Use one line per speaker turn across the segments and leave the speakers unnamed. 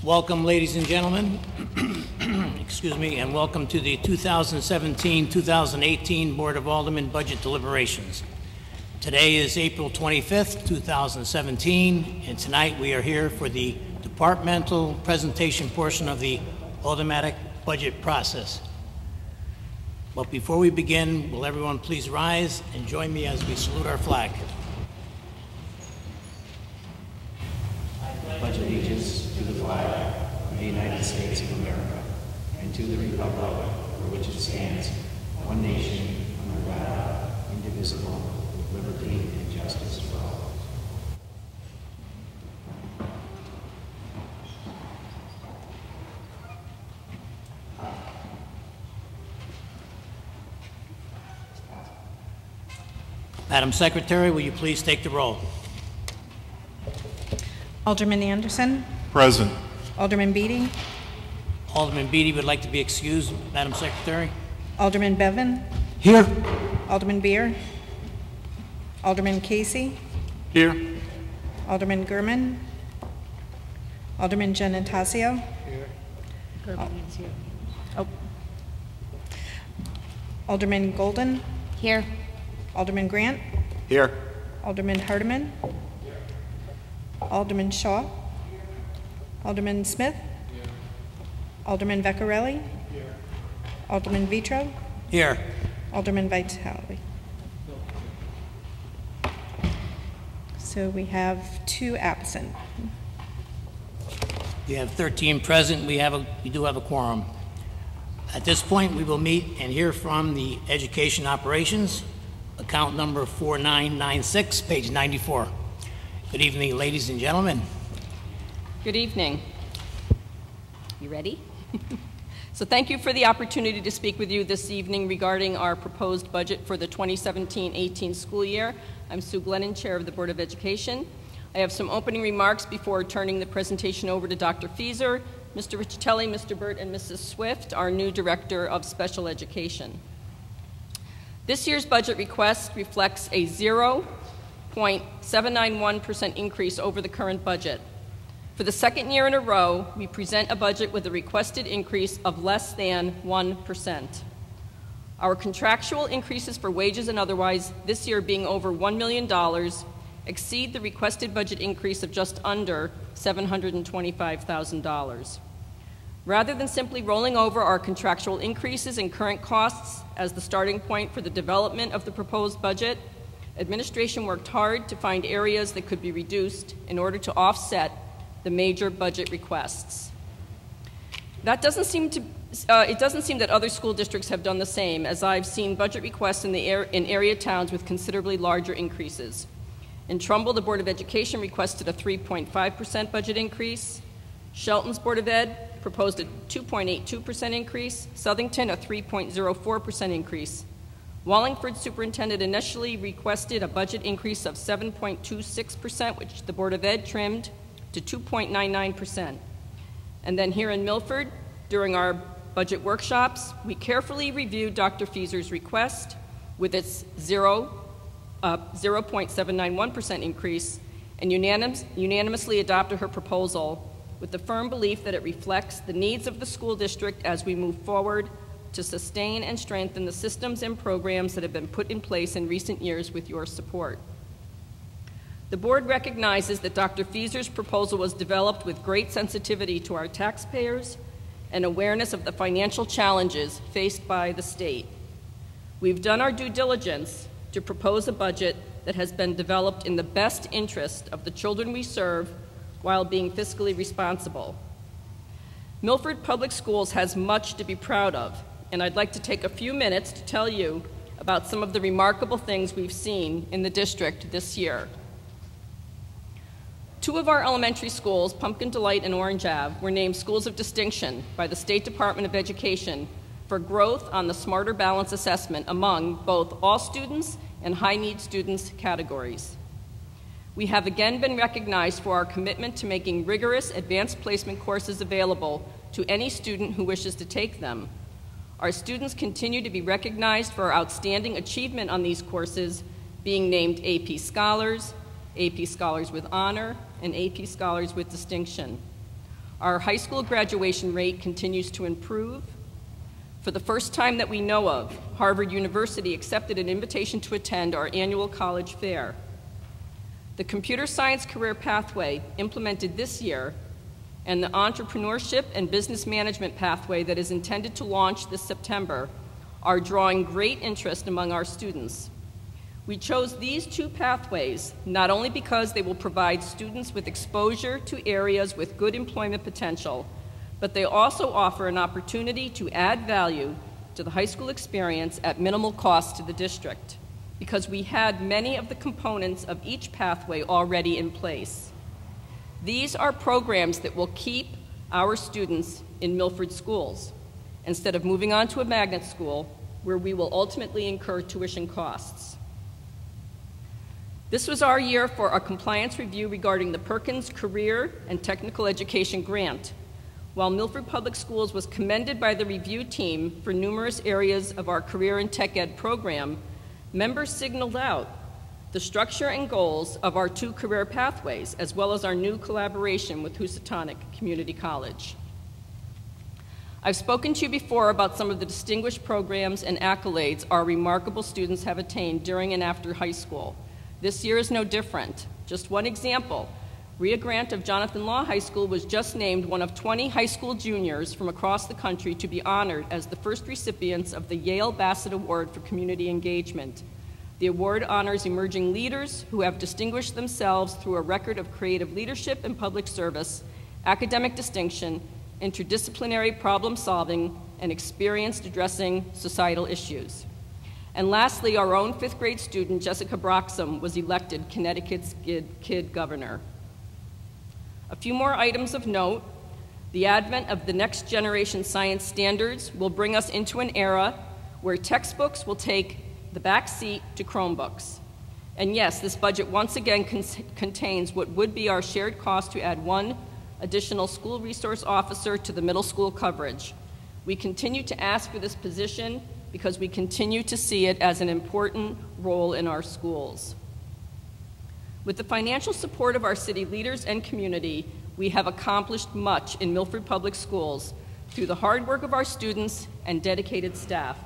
Welcome, ladies and gentlemen, excuse me, and welcome to the 2017-2018 Board of Aldermen Budget Deliberations. Today is April 25th, 2017, and tonight we are here for the departmental presentation portion of the automatic budget process. But before we begin, will everyone please rise and join me as we salute our flag.
I pledge allegiance to the flag of the United States of America and to the republic for which it stands, one nation, under God, indivisible, with liberty and justice for all.
Madam Secretary, will you please take the roll?
Alderman Anderson.
Present.
Alderman Beatty.
Alderman Beatty would like to be excused, Madam Secretary.
Alderman Bevan.
Here.
Alderman Beer. Alderman Casey.
Here.
Alderman Gurman. Alderman Gennatasio.
Here.
Oh. Alderman Golden.
Here.
Alderman Grant.
Here.
Alderman Hardiman. Alderman Shaw. Alderman Smith. Alderman Vecchiarelli. Alderman Vitro.
Here.
Alderman Vitale. So we have 2 absent.
We have 13 present. We do have a quorum. At this point, we will meet and hear from the Education Operations, account number 4996, page 94. Good evening, ladies and gentlemen.
Good evening. You ready? So thank you for the opportunity to speak with you this evening regarding our proposed budget for the 2017-18 school year. I'm Sue Glennon, Chair of the Board of Education. I have some opening remarks before turning the presentation over to Dr. Fieser, Mr. Riccitelli, Mr. Burt, and Mrs. Swift, our new Director of Special Education. This year's budget request reflects a 0.791% increase over the current budget. For the second year in a row, we present a budget with a requested increase of less than 1%. Our contractual increases for wages and otherwise, this year being over $1 million, exceed the requested budget increase of just under $725,000. Rather than simply rolling over our contractual increases and current costs as the starting point for the development of the proposed budget, administration worked hard to find areas that could be reduced in order to offset the major budget requests. It doesn't seem that other school districts have done the same, as I've seen budget requests in area towns with considerably larger increases. In Trumbull, the Board of Education requested a 3.5% budget increase. Shelton's Board of Ed proposed a 2.82% increase. Southington, a 3.04% increase. Wallingford Superintendent initially requested a budget increase of 7.26%, which the Board of Ed trimmed to 2.99%. And then here in Milford, during our budget workshops, we carefully reviewed Dr. Fieser's request with its 0.791% increase and unanimously adopted her proposal with the firm belief that it reflects the needs of the school district as we move forward to sustain and strengthen the systems and programs that have been put in place in recent years with your support. The board recognizes that Dr. Fieser's proposal was developed with great sensitivity to our taxpayers and awareness of the financial challenges faced by the state. We've done our due diligence to propose a budget that has been developed in the best interest of the children we serve while being fiscally responsible. Milford Public Schools has much to be proud of, and I'd like to take a few minutes to tell you about some of the remarkable things we've seen in the district this year. 2 of our elementary schools, Pumpkin Delight and Orange Ave, were named Schools of Distinction by the State Department of Education for growth on the Smarter Balance Assessment among both all students and high-need students categories. We have again been recognized for our commitment to making rigorous advanced placement courses available to any student who wishes to take them. Our students continue to be recognized for our outstanding achievement on these courses, being named AP Scholars with Honor, and AP Scholars with Distinction. Our high school graduation rate continues to improve. For the first time that we know of, Harvard University accepted an invitation to attend our annual college fair. The computer science career pathway implemented this year and the entrepreneurship and business management pathway that is intended to launch this September are drawing great interest among our students. We chose these two pathways not only because they will provide students with exposure to areas with good employment potential, but they also offer an opportunity to add value to the high school experience at minimal cost to the district, because we had many of the components of each pathway already in place. These are programs that will keep our students in Milford schools, instead of moving on to a magnet school where we will ultimately incur tuition costs. This was our year for a compliance review regarding the Perkins Career and Technical Education Grant. While Milford Public Schools was commended by the review team for numerous areas of our career and tech ed program, members signaled out the structure and goals of our two career pathways, as well as our new collaboration with Housatonic Community College. I've spoken to you before about some of the distinguished programs and accolades our remarkable students have attained during and after high school. This year is no different. Just one example, Rhea Grant of Jonathan Law High School was just named one of 20 high school juniors from across the country to be honored as the first recipients of the Yale Bassett Award for Community Engagement. The award honors emerging leaders who have distinguished themselves through a record of creative leadership and public service, academic distinction, interdisciplinary problem solving, and experience addressing societal issues. And lastly, our own 5th grade student, Jessica Broxham, was elected Connecticut's Kid Governor. A few more items of note. The advent of the next generation science standards will bring us into an era where textbooks will take the back seat to Chromebooks. And yes, this budget once again contains what would be our shared cost to add one additional school resource officer to the middle school coverage. We continue to ask for this position because we continue to see it as an important role in our schools. With the financial support of our city leaders and community, we have accomplished much in Milford Public Schools through the hard work of our students and dedicated staff.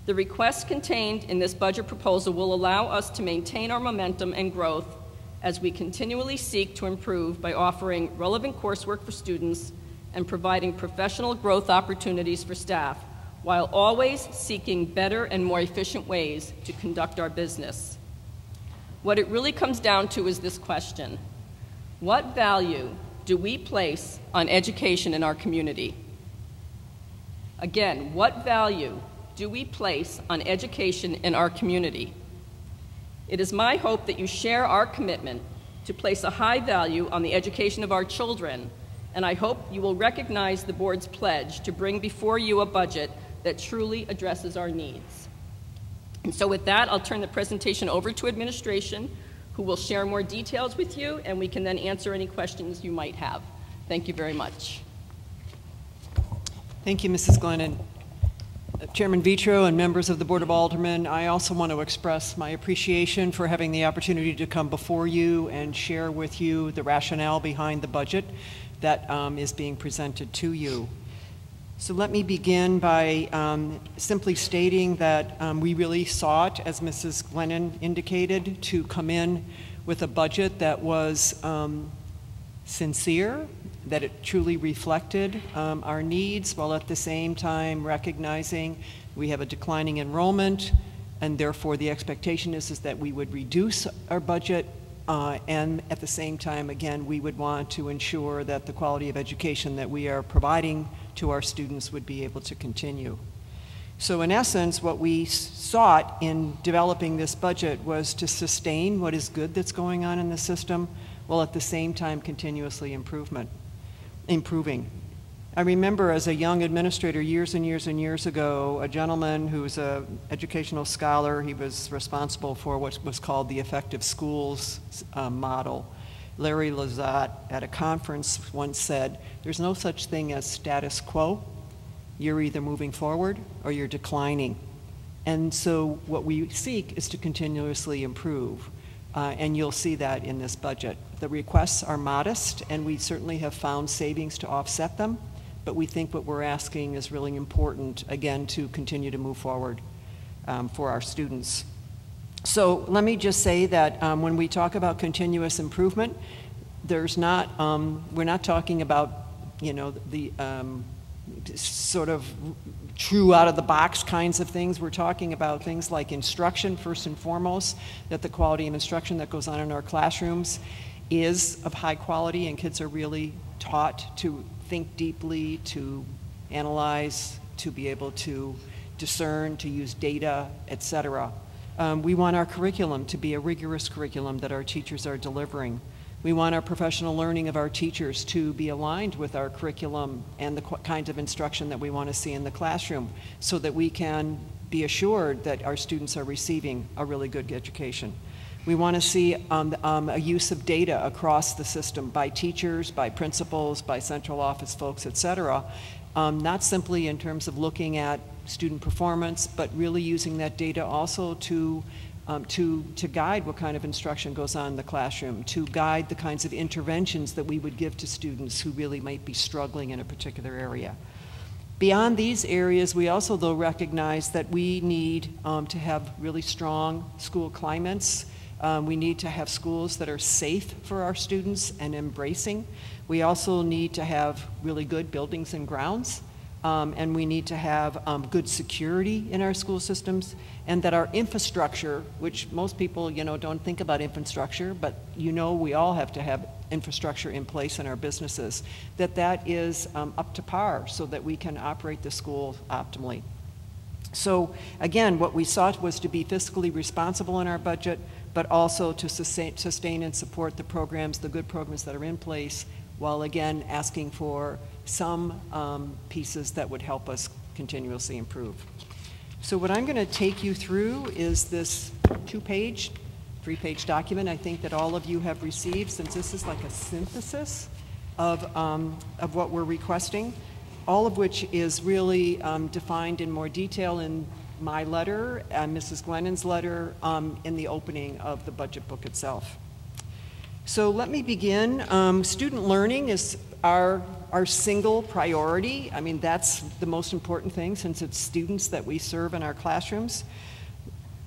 The requests contained in this budget proposal will allow us to maintain our momentum and growth as we continually seek to improve by offering relevant coursework for students and providing professional growth opportunities for staff, while always seeking better and more efficient ways to conduct our business. What it really comes down to is this question: what value do we place on education in our community? Again, what value do we place on education in our community? It is my hope that you share our commitment to place a high value on the education of our children, and I hope you will recognize the board's pledge to bring before you a budget that truly addresses our needs. And so with that, I'll turn the presentation over to administration, who will share more details with you, and we can then answer any questions you might have. Thank you very much.
Thank you, Mrs. Glennon. Chairman Vitro and members of the Board of Aldermen, I also want to express my appreciation for having the opportunity to come before you and share with you the rationale behind the budget that is being presented to you. So let me begin by simply stating that we really sought, as Mrs. Glennon indicated, to come in with a budget that was sincere, that it truly reflected our needs, while at the same time recognizing we have a declining enrollment, and therefore the expectation is that we would reduce our budget, and at the same time, again, we would want to ensure that the quality of education that we are providing to our students would be able to continue. So in essence, what we sought in developing this budget was to sustain what is good that's going on in the system, while at the same time continuously improving. I remember as a young administrator years and years and years ago, a gentleman who was an educational scholar, he was responsible for what was called the effective schools model. Larry Lazat at a conference once said, there's no such thing as status quo. You're either moving forward or you're declining. And so what we seek is to continuously improve. And you'll see that in this budget. The requests are modest, and we certainly have found savings to offset them, but we think what we're asking is really important, again, to continue to move forward for our students. So let me just say that when we talk about continuous improvement, there's not, we're not talking about, you know, the sort of true out-of-the-box kinds of things. We're talking about things like instruction, first and foremost, that the quality of instruction that goes on in our classrooms is of high quality, and kids are really taught to think deeply, to analyze, to be able to discern, to use data, etc. We want our curriculum to be a rigorous curriculum that our teachers are delivering. We want our professional learning of our teachers to be aligned with our curriculum and the kinds of instruction that we want to see in the classroom, so that we can be assured that our students are receiving a really good education. We want to see a use of data across the system by teachers, by principals, by central office folks, et cetera, not simply in terms of looking at student performance, but really using that data also to guide what kind of instruction goes on in the classroom, to guide the kinds of interventions that we would give to students who really might be struggling in a particular area. Beyond these areas, we also, though, recognize that we need to have really strong school climates. We need to have schools that are safe for our students and embracing. We also need to have really good buildings and grounds. And we need to have good security in our school systems, and that our infrastructure, which most people, you know, don't think about infrastructure, but you know we all have to have infrastructure in place in our businesses, that is up to par so that we can operate the school optimally. So again, what we sought was to be fiscally responsible in our budget, but also to sustain and support the programs, the good programs that are in place, while again asking for some pieces that would help us continuously improve. So what I'm going to take you through is this 2-page, 3-page document I think that all of you have received, since this is like a synthesis of what we're requesting, all of which is really defined in more detail in my letter and Mrs. Glennon's letter in the opening of the budget book itself. So let me begin. Student learning is our single priority. I mean, that's the most important thing, since it's students that we serve in our classrooms.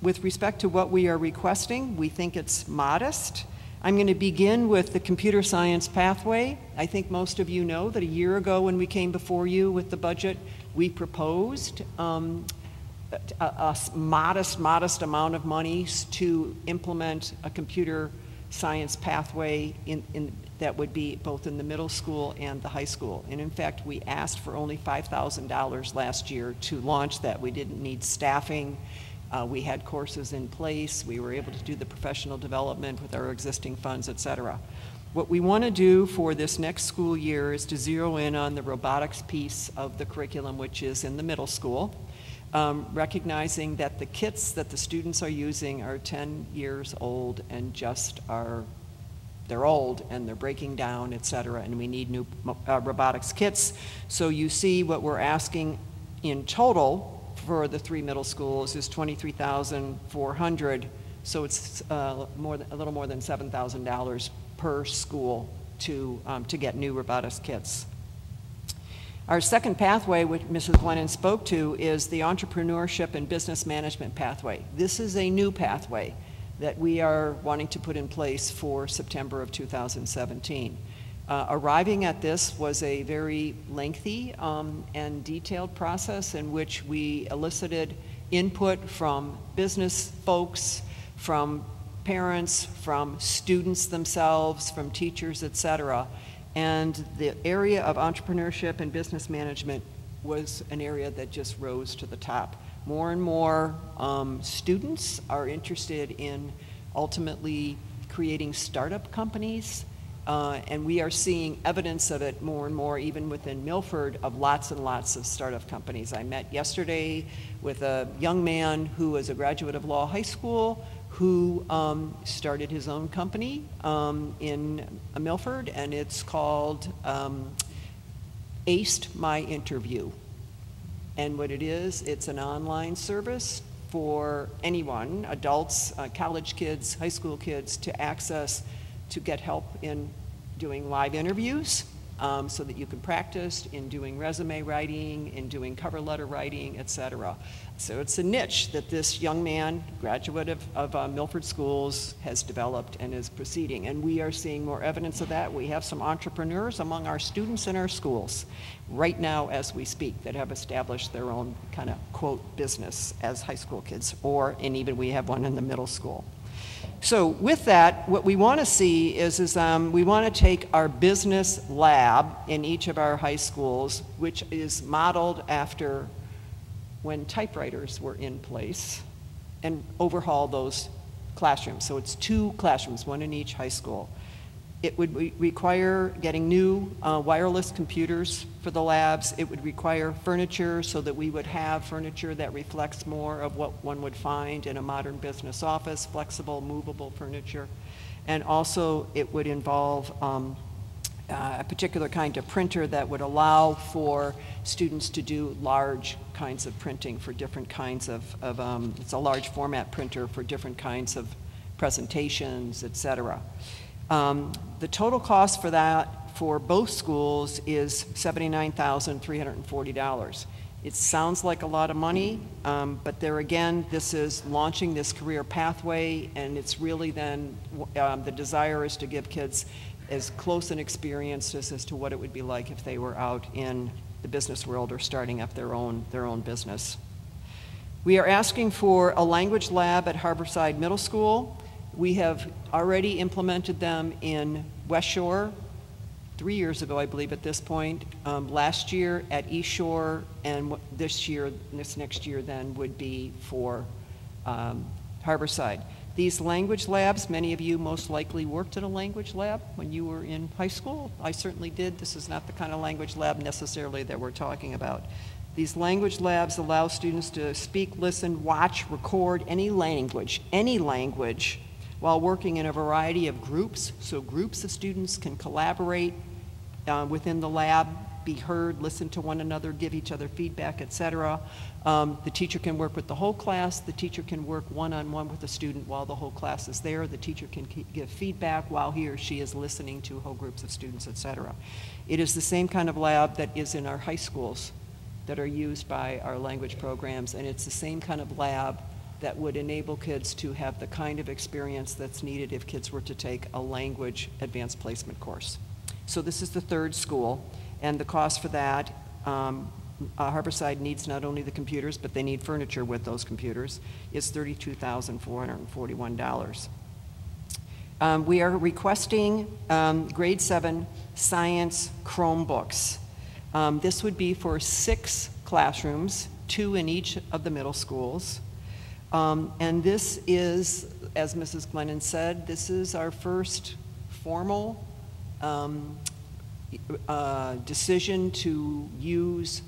With respect to what we are requesting, we think it's modest. I'm going to begin with the computer science pathway. I think most of you know that a year ago when we came before you with the budget, we proposed a modest amount of money to implement a computer science pathway that would be both in the middle school and the high school. And in fact, we asked for only $5,000 last year to launch that. We didn't need staffing. We had courses in place. We were able to do the professional development with our existing funds, et cetera. What we want to do for this next school year is to zero in on the robotics piece of the curriculum, which is in the middle school, recognizing that the kits that the students are using are 10 years old and they're old and they're breaking down, et cetera, and we need new robotics kits. So you see what we're asking in total for the 3 middle schools is $23,400. So it's a little more than $7,000 per school to get new robotics kits. Our second pathway, which Mrs. Glennon spoke to, is the entrepreneurship and business management pathway. This is a new pathway that we are wanting to put in place for September of 2017. Arriving at this was a very lengthy and detailed process in which we elicited input from business folks, from parents, from students themselves, from teachers, et cetera. And the area of entrepreneurship and business management was an area that just rose to the top. More and more students are interested in ultimately creating startup companies, and we are seeing evidence of it more and more, even within Milford, of lots and lots of startup companies. I met yesterday with a young man who was a graduate of Law High School who started his own company in Milford, and it's called Aced My Interview. And what it is, it's an online service for anyone, adults, college kids, high school kids, to access to get help in doing live interviews, so that you can practice in doing resume writing, in doing cover letter writing, etc. So it's a niche that this young man, graduate of Milford Schools, has developed and is proceeding. And we are seeing more evidence of that. We have some entrepreneurs among our students in our schools right now as we speak that have established their own kind of, quote, business as high school kids, and even we have one in the middle school. So with that, what we want to see is we want to take our business lab in each of our high schools, which is modeled after when typewriters were in place, and overhaul those classrooms. So it's 2 classrooms, 1 in each high school. It would require getting new wireless computers for the labs. It would require furniture so that we would have furniture that reflects more of what one would find in a modern business office, flexible, movable furniture. And also it would involve a particular kind of printer that would allow for students to do large kinds of printing for different kinds of it's a large format printer for different kinds of presentations, etc. The total cost for that for both schools is $79,340. It sounds like a lot of money, but there again, this is launching this career pathway, and it's really then the desire is to give kids as close an experience as to what it would be like if they were out in the business world or starting up their own business. We are asking for a language lab at Harborside Middle School. We have already implemented them in West Shore 3 years ago, I believe, at this point. Last year at East Shore, and this next year then would be for Harborside. These language labs, many of you most likely worked at a language lab when you were in high school. I certainly did. This is not the kind of language lab necessarily that we're talking about. These language labs allow students to speak, listen, watch, record any language, while working in a variety of groups. So groups of students can collaborate within the lab, be heard, listen to one another, give each other feedback, etc. The teacher can work with the whole class. The teacher can work one-on-one with the student while the whole class is there. The teacher can give feedback while he or she is listening to whole groups of students, etc. It is the same kind of lab that is in our high schools that are used by our language programs, and it's the same kind of lab that would enable kids to have the kind of experience that's needed if kids were to take a language advanced placement course. So this is the 3rd school, and the cost for that, Harborside needs not only the computers, but they need furniture with those computers, is $32,441. We are requesting grade 7 science Chromebooks. This would be for 6 classrooms, 2 in each of the middle schools. And this is, as Mrs. Glennon said, this is our first formal decision to use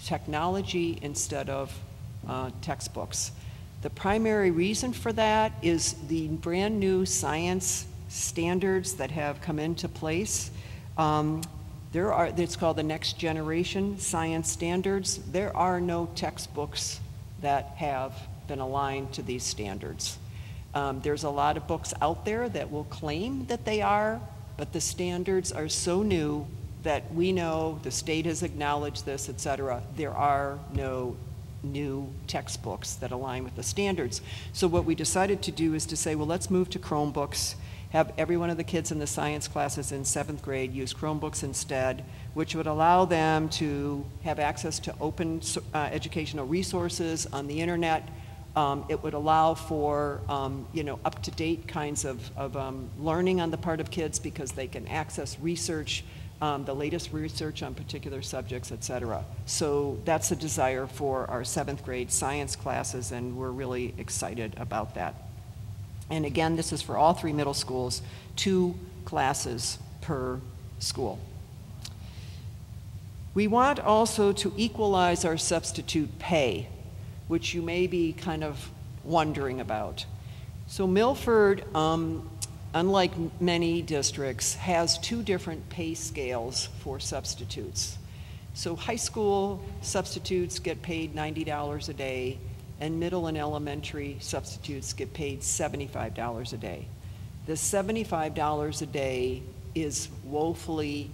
technology instead of textbooks. The primary reason for that is the brand new science standards that have come into place. It's called the Next Generation Science Standards. There are no textbooks that have been aligned to these standards. There's a lot of books out there that will claim that they are, but the standards are so new that we know, the state has acknowledged this, etc. There are no new textbooks that align with the standards. So what we decided to do is to say, well, let's move to Chromebooks, have every one of the kids in the science classes in 7th grade use Chromebooks instead, which would allow them to have access to open educational resources on the internet. It would allow for up-to-date kinds of learning on the part of kids because they can access research, the latest research on particular subjects, etc. So that's a desire for our 7th grade science classes, and we're really excited about that. And again, this is for all 3 middle schools, 2 classes per school. We want also to equalize our substitute pay, which you may be kind of wondering about. So Milford, unlike many districts, has 2 different pay scales for substitutes. So high school substitutes get paid $90 a day, and middle and elementary substitutes get paid $75 a day. The $75 a day is woefully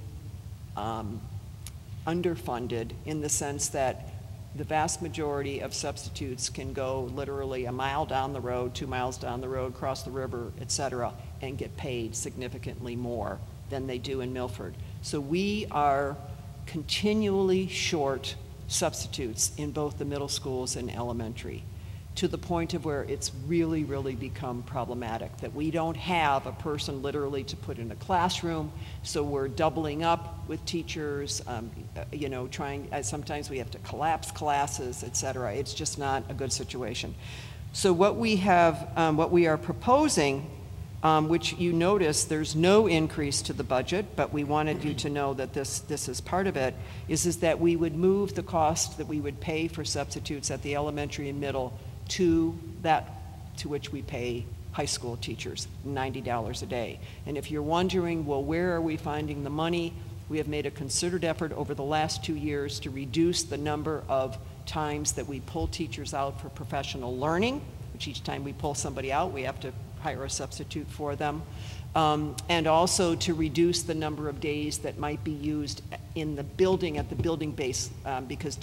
underfunded in the sense that the vast majority of substitutes can go literally a mile down the road, 2 miles down the road, cross the river, et cetera, and get paid significantly more than they do in Milford. So we are continually short substitutes in both the middle schools and elementary, to the point of where it's really, really become problematic, that we don't have a person literally to put in a classroom, so we're doubling up with teachers, you know, sometimes we have to collapse classes, et cetera. It's just not a good situation. So what we have, what we are proposing, which you notice there's no increase to the budget, but we wanted you to know that this is part of it, is that we would move the cost that we would pay for substitutes at the elementary and middle to which we pay high school teachers, $90 a day. And if you're wondering, well, where are we finding the money? We have made a concerted effort over the last 2 years to reduce the number of times that we pull teachers out for professional learning, which each time we pull somebody out, we have to hire a substitute for them, and also to reduce the number of days that might be used in the building, at the building base, because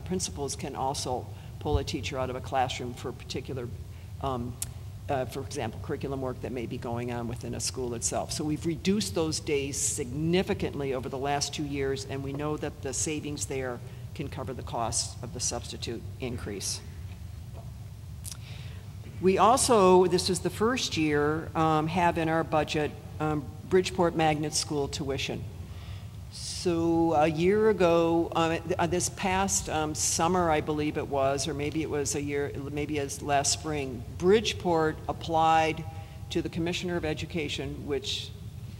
principals can also pull a teacher out of a classroom for a particular, for example, curriculum work that may be going on within a school itself. So we've reduced those days significantly over the last 2 years, and we know that the savings there can cover the costs of the substitute increase. We also, this is the first year, have in our budget Bridgeport Magnet School tuition. So a year ago, this past summer, I believe it was, or maybe it was a year, maybe as last spring, Bridgeport applied to the Commissioner of Education, which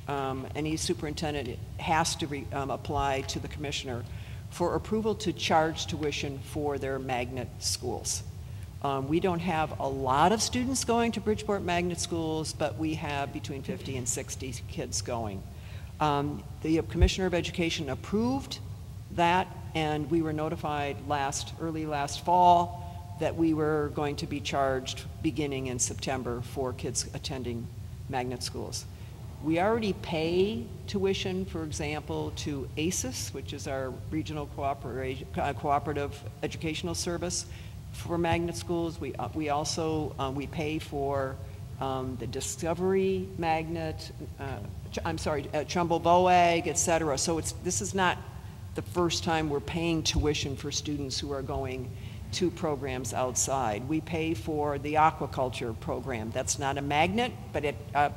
any superintendent has to apply to the Commissioner, for approval to charge tuition for their magnet schools. We don't have a lot of students going to Bridgeport Magnet Schools, but we have between 50 and 60 kids going. The Commissioner of Education approved that, and we were notified early last fall that we were going to be charged beginning in September for kids attending magnet schools. We already pay tuition, for example, to ACES, which is our regional cooperative educational service for magnet schools. We also we pay for the Discovery Magnet, Trumbull Boag, et cetera. So this is not the first time we're paying tuition for students who are going to programs outside. We pay for the aquaculture program. That's not a magnet, but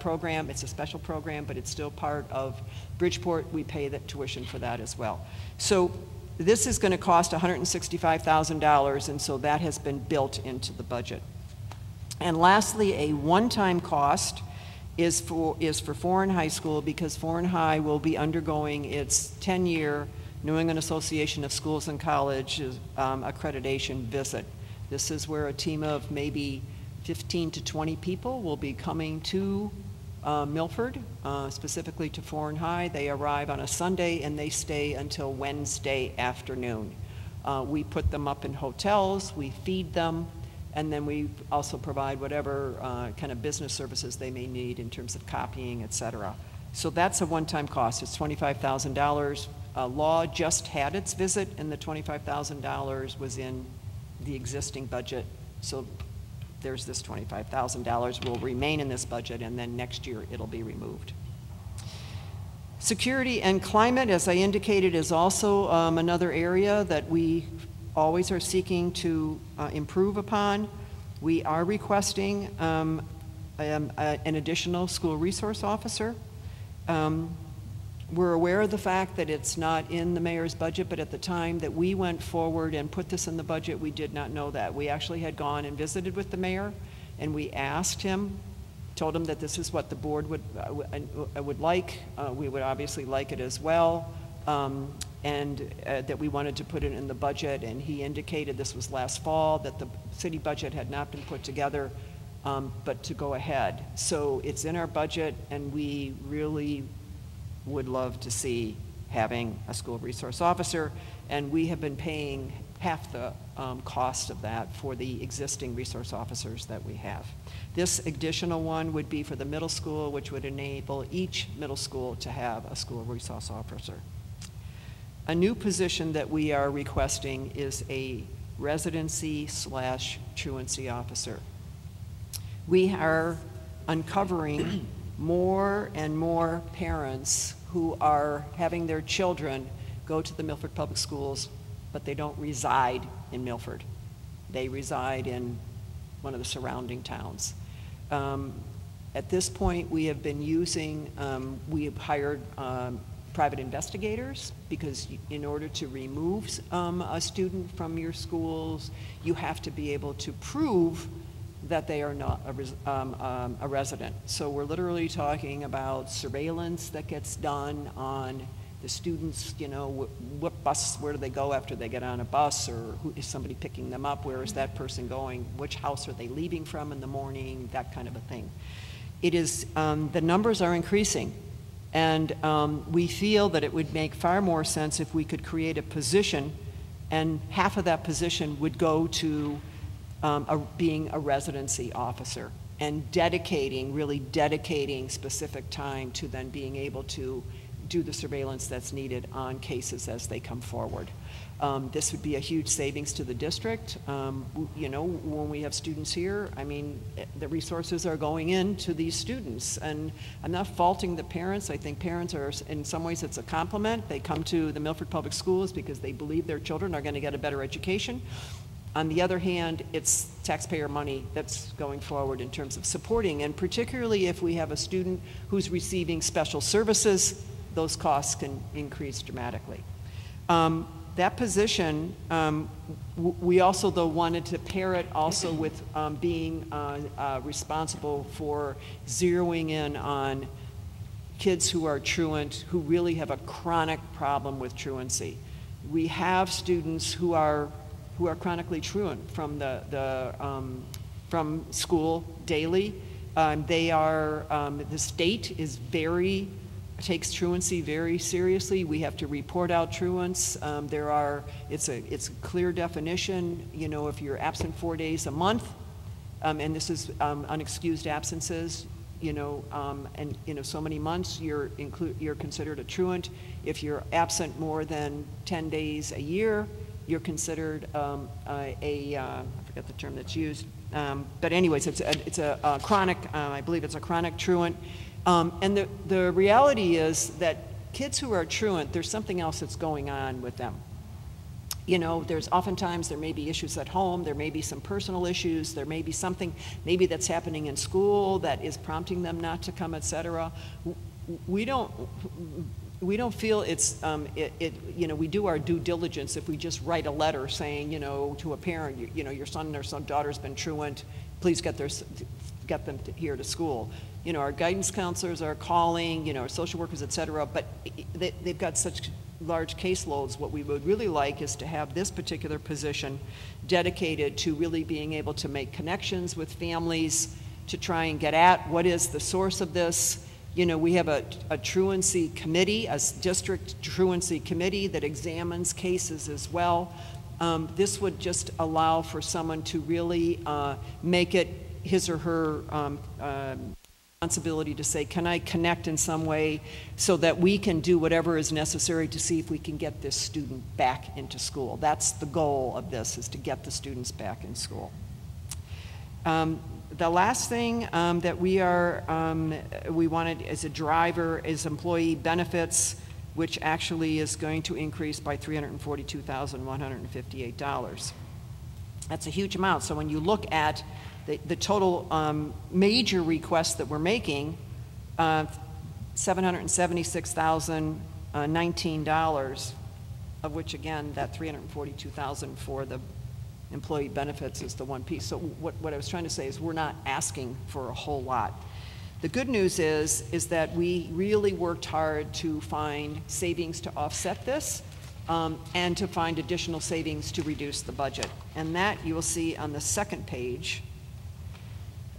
program. It's a special program, but it's still part of Bridgeport. We pay that tuition for that as well. So this is going to cost $165,000, and so that has been built into the budget. And lastly, a one-time cost is for Foreign High School, because Foreign High will be undergoing its 10-year New England Association of Schools and Colleges accreditation visit. This is where a team of maybe 15 to 20 people will be coming to Milford, specifically to Foreign High. They arrive on a Sunday and they stay until Wednesday afternoon. We put them up in hotels, we feed them, and then we also provide whatever kind of business services they may need in terms of copying, et cetera. So that's a one-time cost. It's $25,000. Law just had its visit, and the $25,000 was in the existing budget. So there's this $25,000 will remain in this budget, and then next year it'll be removed. Security and climate, as I indicated, is also another area that we always are seeking to improve upon. We are requesting an additional school resource officer. We're aware of the fact that it's not in the mayor's budget, but at the time that we went forward and put this in the budget, we did not know that. We actually had gone and visited with the mayor, and we asked him, told him that this is what the board would like. We would obviously like it as well, and that we wanted to put it in the budget, and he indicated, this was last fall, that the city budget had not been put together, but to go ahead. So it's in our budget, and we really would love to see having a school resource officer, and we have been paying half the cost of that for the existing resource officers that we have. This additional one would be for the middle school, which would enable each middle school to have a school resource officer. A new position that we are requesting is a residency/truancy officer. We are uncovering more and more parents who are having their children go to the Milford Public Schools, but they don't reside in Milford. They reside in one of the surrounding towns. At this point, we have been using, we have hired private investigators, because in order to remove a student from your schools, you have to be able to prove that they are not a resident. So we're literally talking about surveillance that gets done on the students, you know, what bus, where do they go after they get on a bus, or who is somebody picking them up, where is that person going, which house are they leaving from in the morning, that kind of a thing. It is, the numbers are increasing, and we feel that it would make far more sense if we could create a position, and half of that position would go to being a residency officer, and really dedicating specific time to then being able to do the surveillance that's needed on cases as they come forward. This would be a huge savings to the district. You know, when we have students here, I mean, the resources are going into these students, and I'm not faulting the parents. I think parents are, in some ways, it's a compliment. They come to the Milford Public Schools because they believe their children are going to get a better education. On the other hand, it's taxpayer money that's going forward in terms of supporting, and particularly if we have a student who's receiving special services, those costs can increase dramatically. That position, we also, though, wanted to pair it also with being responsible for zeroing in on kids who are truant, who really have a chronic problem with truancy. We have students who are chronically truant from from school daily. The state is takes truancy very seriously. We have to report out truants. It's a clear definition. You know, if you're absent 4 days a month, and this is unexcused absences, you know, and you know, so many months, you're considered a truant. If you're absent more than 10 days a year, you're considered I forget the term that's used, but anyways, it's a chronic. I believe it's a chronic truant. And the reality is that kids who are truant, there's something else that's going on with them. You know, oftentimes there may be issues at home, there may be some personal issues, there may be something maybe that's happening in school that is prompting them not to come, etc. We don't feel it's, you know, we do our due diligence if we just write a letter saying, you know, to a parent, you know, your son or daughter's been truant, please get them here to school. You know, our guidance counselors are calling, you know, our social workers, et cetera, but they've got such large caseloads. What we would really like is to have this particular position dedicated to really being able to make connections with families, to try and get at what is the source of this. You know, we have a truancy committee, a district truancy committee that examines cases as well. This would just allow for someone to really make it his or her responsibility to say, can I connect in some way so that we can do whatever is necessary to see if we can get this student back into school. That's the goal of this, is to get the students back in school. The last thing that we wanted as a driver is employee benefits, which actually is going to increase by $342,158. That's a huge amount. So when you look at the total major requests that we're making, $776,019, of which again that $342,000 for the employee benefits is the one piece. So what I was trying to say is we're not asking for a whole lot. The good news is that we really worked hard to find savings to offset this, and to find additional savings to reduce the budget. And that you will see on the second page.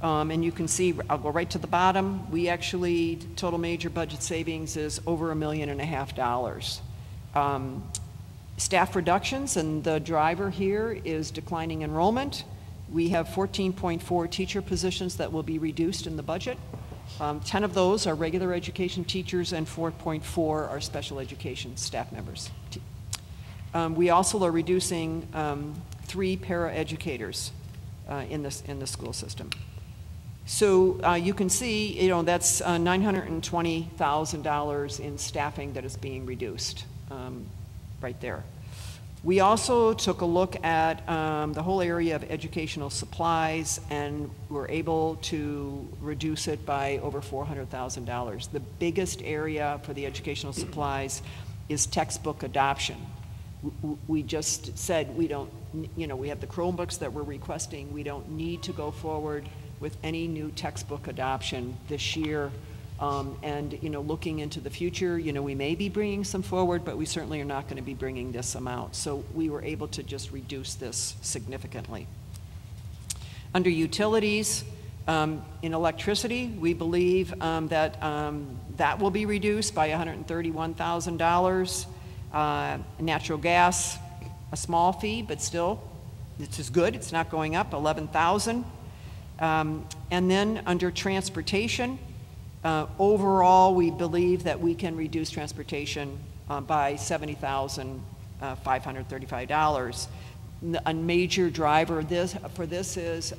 And you can see, I'll go right to the bottom, we actually, total major budget savings is over $1.5 million. Staff reductions, and the driver here is declining enrollment. We have 14.4 teacher positions that will be reduced in the budget. 10 of those are regular education teachers and 4.4 are special education staff members. We also are reducing 3 paraeducators in the school system. So you can see, that's $920,000 in staffing that is being reduced right there. We also took a look at the whole area of educational supplies, and were able to reduce it by over $400,000. The biggest area for the educational supplies is textbook adoption. We just said we don't, we have the Chromebooks that we're requesting. We don't need to go forward with any new textbook adoption this year. And looking into the future, we may be bringing some forward, but we certainly are not going to be bringing this amount. So we were able to just reduce this significantly. Under utilities, in electricity, we believe that that will be reduced by $131,000. Natural gas, a small fee, but still, it's as good. It's not going up, $11,000. And then under transportation, overall, we believe that we can reduce transportation by $70,535. A major driver for this is,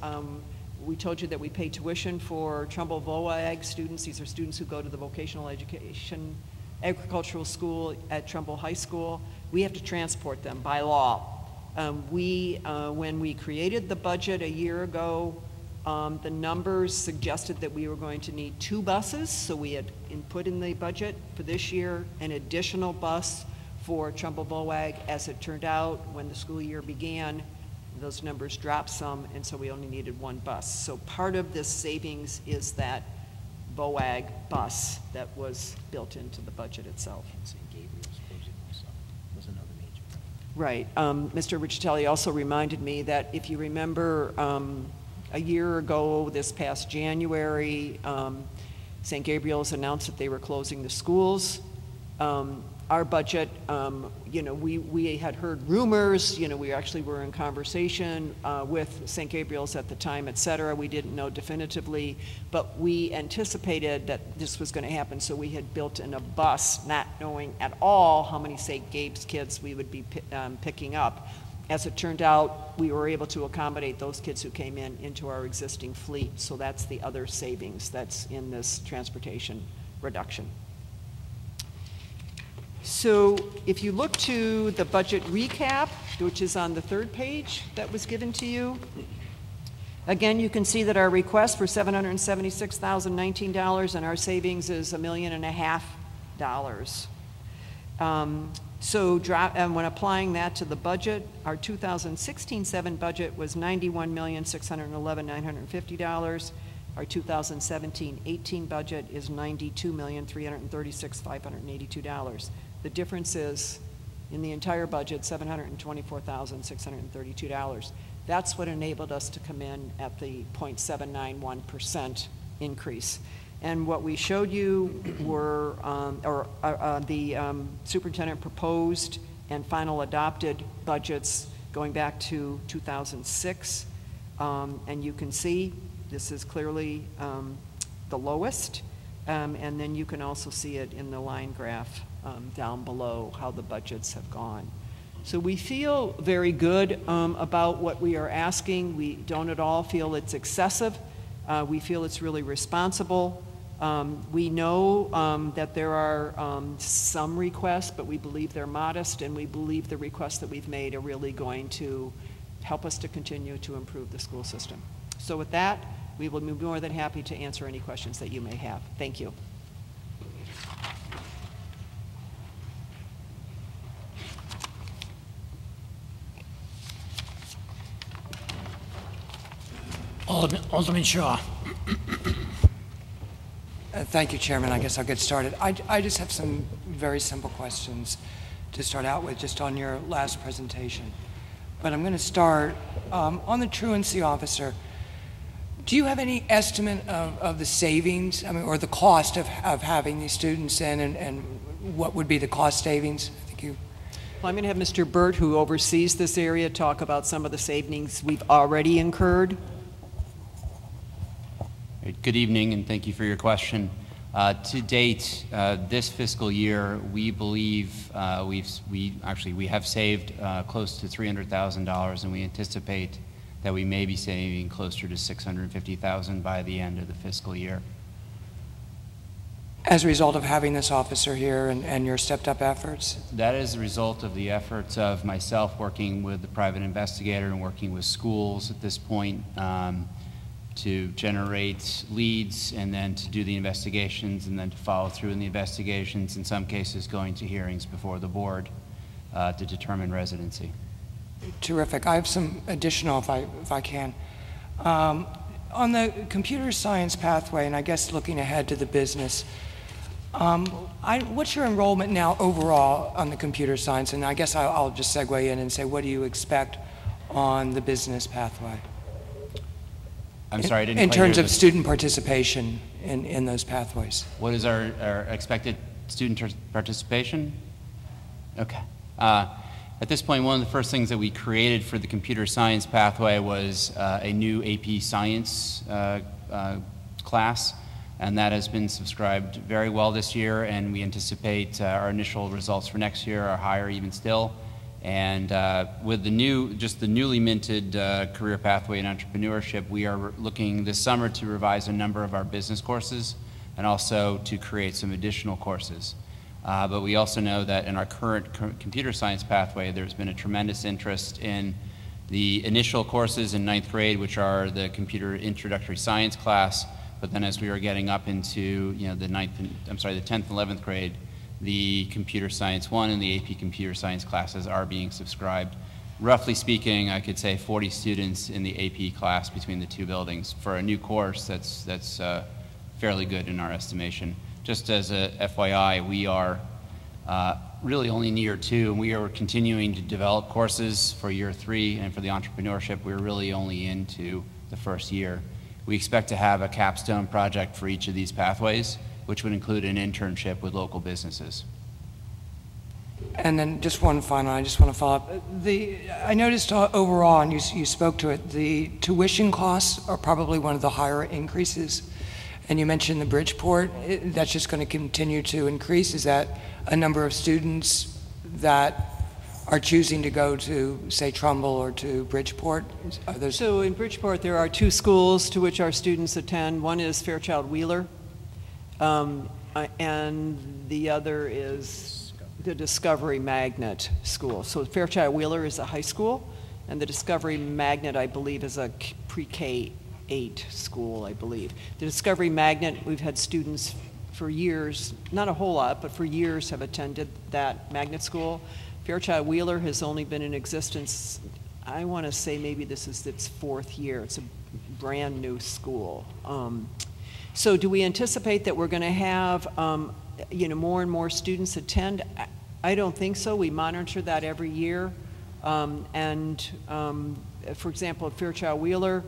we told you that we pay tuition for Trumbull-Voag students. These are students who go to the vocational education agricultural school at Trumbull High School. We have to transport them by law. When we created the budget a year ago, the numbers suggested that we were going to need 2 buses, so we had put in the budget for this year an additional bus for Trumbull-Voag. As it turned out, when the school year began, those numbers dropped some, and so we only needed 1 bus. So part of this savings is that Voag bus that was built into the budget itself. Right. Mr. Riccitelli also reminded me that if you remember, a year ago, this past January, St. Gabriel's announced that they were closing the schools. Our budget, we had heard rumors, we actually were in conversation with St. Gabriel's at the time, et cetera. We didn't know definitively, but we anticipated that this was going to happen, so we had built in a bus, not knowing at all how many St. Gabe's kids we would be picking up. As it turned out, we were able to accommodate those kids who came into our existing fleet, so that's the other savings that's in this transportation reduction. So if you look to the budget recap, which is on the 3rd page that was given to you, again, you can see that our request for $776,019 and our savings is $1.5 million. And when applying that to the budget, our 2016-17 budget was $91,611,950. Our 2017-18 budget is $92,336,582. The difference is, in the entire budget, $724,632. That's what enabled us to come in at the 0.791% increase. And what we showed you were, the superintendent proposed and final adopted budgets going back to 2006. And you can see this is clearly the lowest. And then you can also see it in the line graph down below, how the budgets have gone. So we feel very good about what we are asking. We don't at all feel it's excessive. We feel it's really responsible. We know that there are some requests, but we believe they're modest, and we believe the requests that we've made are really going to help us to continue to improve the school system. So with that, we will be more than happy to answer any questions that you may have. Thank you.
Alderman Shaw.
Thank you, Chairman. I guess I'll get started. I just have some very simple questions to start out with, just on your last presentation. But I'm going to start on the truancy officer. Do you have any estimate of the savings, or the cost of having these students in, and what would be the cost savings? I think you
Well, I'm going to have Mr. Burt, who oversees this area, talk about some of the savings we've already incurred.
Good evening, and thank you for your question. To date, this fiscal year, we believe we have saved close to $300,000, and we anticipate that we may be saving closer to $650,000 by the end of the fiscal year.
As a result of having this officer here and your stepped-up efforts?
That is a result of the efforts of myself working with the private investigator and working with schools at this point to generate leads and then to do the investigations and then to follow through in the investigations, in some cases going to hearings before the board to determine residency.
Terrific. I have some additional, if I can. On the computer science pathway, and I guess looking ahead to the business, what's your enrollment now overall on the computer science? And I guess I'll just segue in and say, what do you expect on the business pathway?
I'm sorry, I didn't
in
quite
terms
hear
of
this.
student participation in those pathways.
What is our expected student participation? Okay. At this point, one of the first things that we created for the computer science pathway was a new AP Science class, and that has been subscribed very well this year, and we anticipate our initial results for next year are higher even still. And with the newly minted career pathway in entrepreneurship, we are looking this summer to revise a number of our business courses and also to create some additional courses. But we also know that in our current computer science pathway, there's been a tremendous interest in the initial courses in 9th grade, which are the computer introductory science class. But then as we are getting up into the 10th and 11th grade, the Computer Science 1 and the AP Computer Science classes are being subscribed. Roughly speaking, I could say 40 students in the AP class between the two buildings. For a new course, that's fairly good in our estimation. Just as a FYI, we are really only in year 2, and we are continuing to develop courses for year 3, and for the entrepreneurship, we're really only into the first year. We expect to have a capstone project for each of these pathways, which would include an internship with local businesses.
And then just one final, I just want to follow up. I noticed overall, and you spoke to it, the tuition costs are probably one of the higher increases. And you mentioned the Bridgeport, that's just going to continue to increase. Is that a number of students that are choosing to go to, say, Trumbull or to Bridgeport?
So in Bridgeport, there are 2 schools to which our students attend. One is Fairchild Wheeler, and the other is the Discovery Magnet School. So Fairchild Wheeler is a high school, and the Discovery Magnet, I believe, is a pre-K-8 school, I believe. The Discovery Magnet, we've had students for years, not a whole lot, but for years have attended that magnet school. Fairchild Wheeler has only been in existence, I want to say maybe this is its 4th year. It's a brand new school. So do we anticipate that we're going to have more and more students attend? I don't think so. We monitor that every year. For example, at Fairchild Wheeler,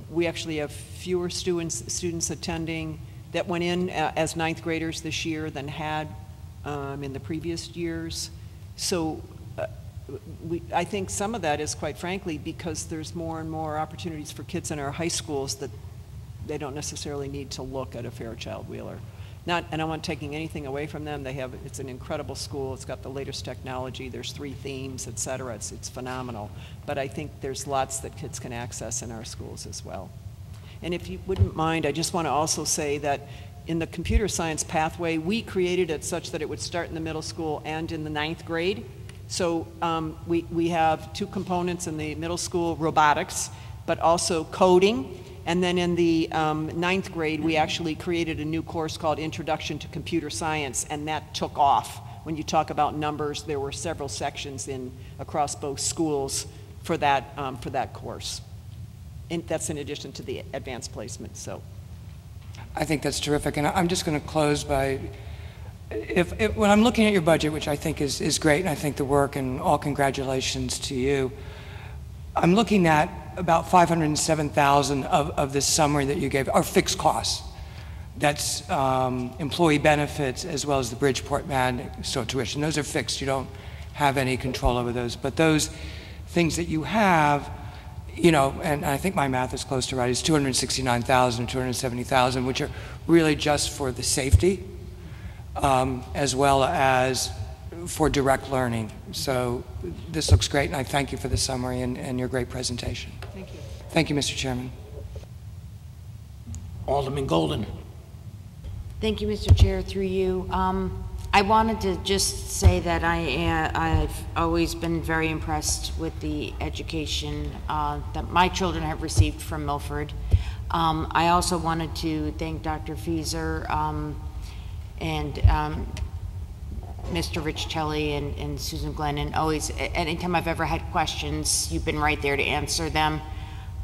we actually have fewer students attending that went in as 9th graders this year than had in the previous years. So I think some of that is, quite frankly, because there's more and more opportunities for kids in our high schools that they don't necessarily need to look at a Fairchild Wheeler. And I'm not taking anything away from them. It's an incredible school. It's got the latest technology. There's 3 themes, et cetera. It's phenomenal. But I think there's lots that kids can access in our schools as well. And if you wouldn't mind, I just want to also say that in the computer science pathway, we created it such that it would start in the middle school and in the 9th grade. So we have 2 components in the middle school, robotics, but also coding. And then in the 9th grade, we actually created a new course called Introduction to Computer Science, and that took off. When you talk about numbers, there were several sections across both schools for that course. And that's in addition to the advanced placement. So,
I think that's terrific, and I'm just going to close by, when I'm looking at your budget, which I think is great, and I think the work, and all congratulations to you, I'm looking at about $507,000 of this summary that you gave are fixed costs. That's employee benefits as well as the Bridgeport Magnet tuition. Those are fixed. You don't have any control over those. But those things that you have, you know, and I think my math is close to right, is 269,000 and 270,000, which are really just for the safety, as well as for direct learning. So this looks great, and I thank you for the summary and your great presentation.
Thank you.
Thank you, Mr. Chairman.
Alderman Golden.
Thank you, Mr. Chair, through you. I wanted to just say that I've always been very impressed with the education that my children have received from Milford. I also wanted to thank Dr. Fieser and Mr. Riccicelli and Susan Glenn, and always, anytime I've ever had questions, you've been right there to answer them.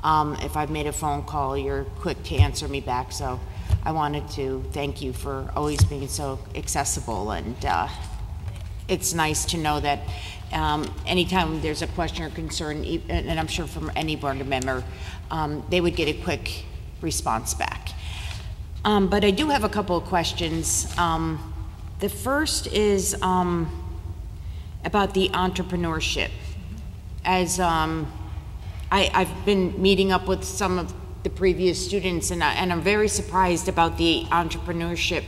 If I've made a phone call, you're quick to answer me back, so I wanted to thank you for always being so accessible, and it's nice to know that anytime there's a question or concern, and I'm sure from any board member, they would get a quick response back. But I do have a couple of questions. The first is about the entrepreneurship. As I've been meeting up with some of the previous students, and I'm very surprised about the entrepreneurship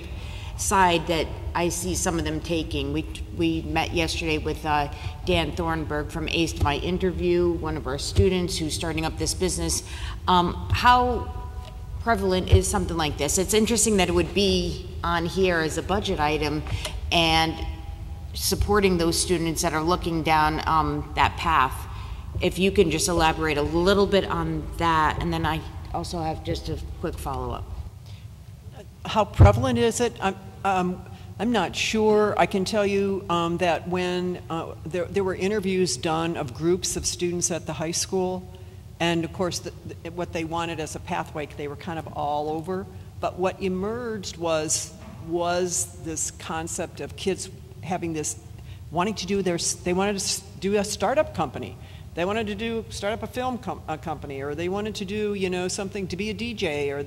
side that I see some of them taking. We met yesterday with Dan Thornburg from Aced My Interview, one of our students who's starting up this business. How prevalent is something like this? It's interesting that it would be on here as a budget item and supporting those students that are looking down that path. If you can just elaborate a little bit on that, and then I also have just a quick follow-up.
How prevalent is it? I'm not sure. I can tell you that when there were interviews done of groups of students at the high school, and of course what they wanted as a pathway, they were kind of all over, but what emerged was this concept of kids having this, wanting to do they wanted to do a startup company. They wanted to start up a film company, or they wanted to do, you know, something to be a DJ, or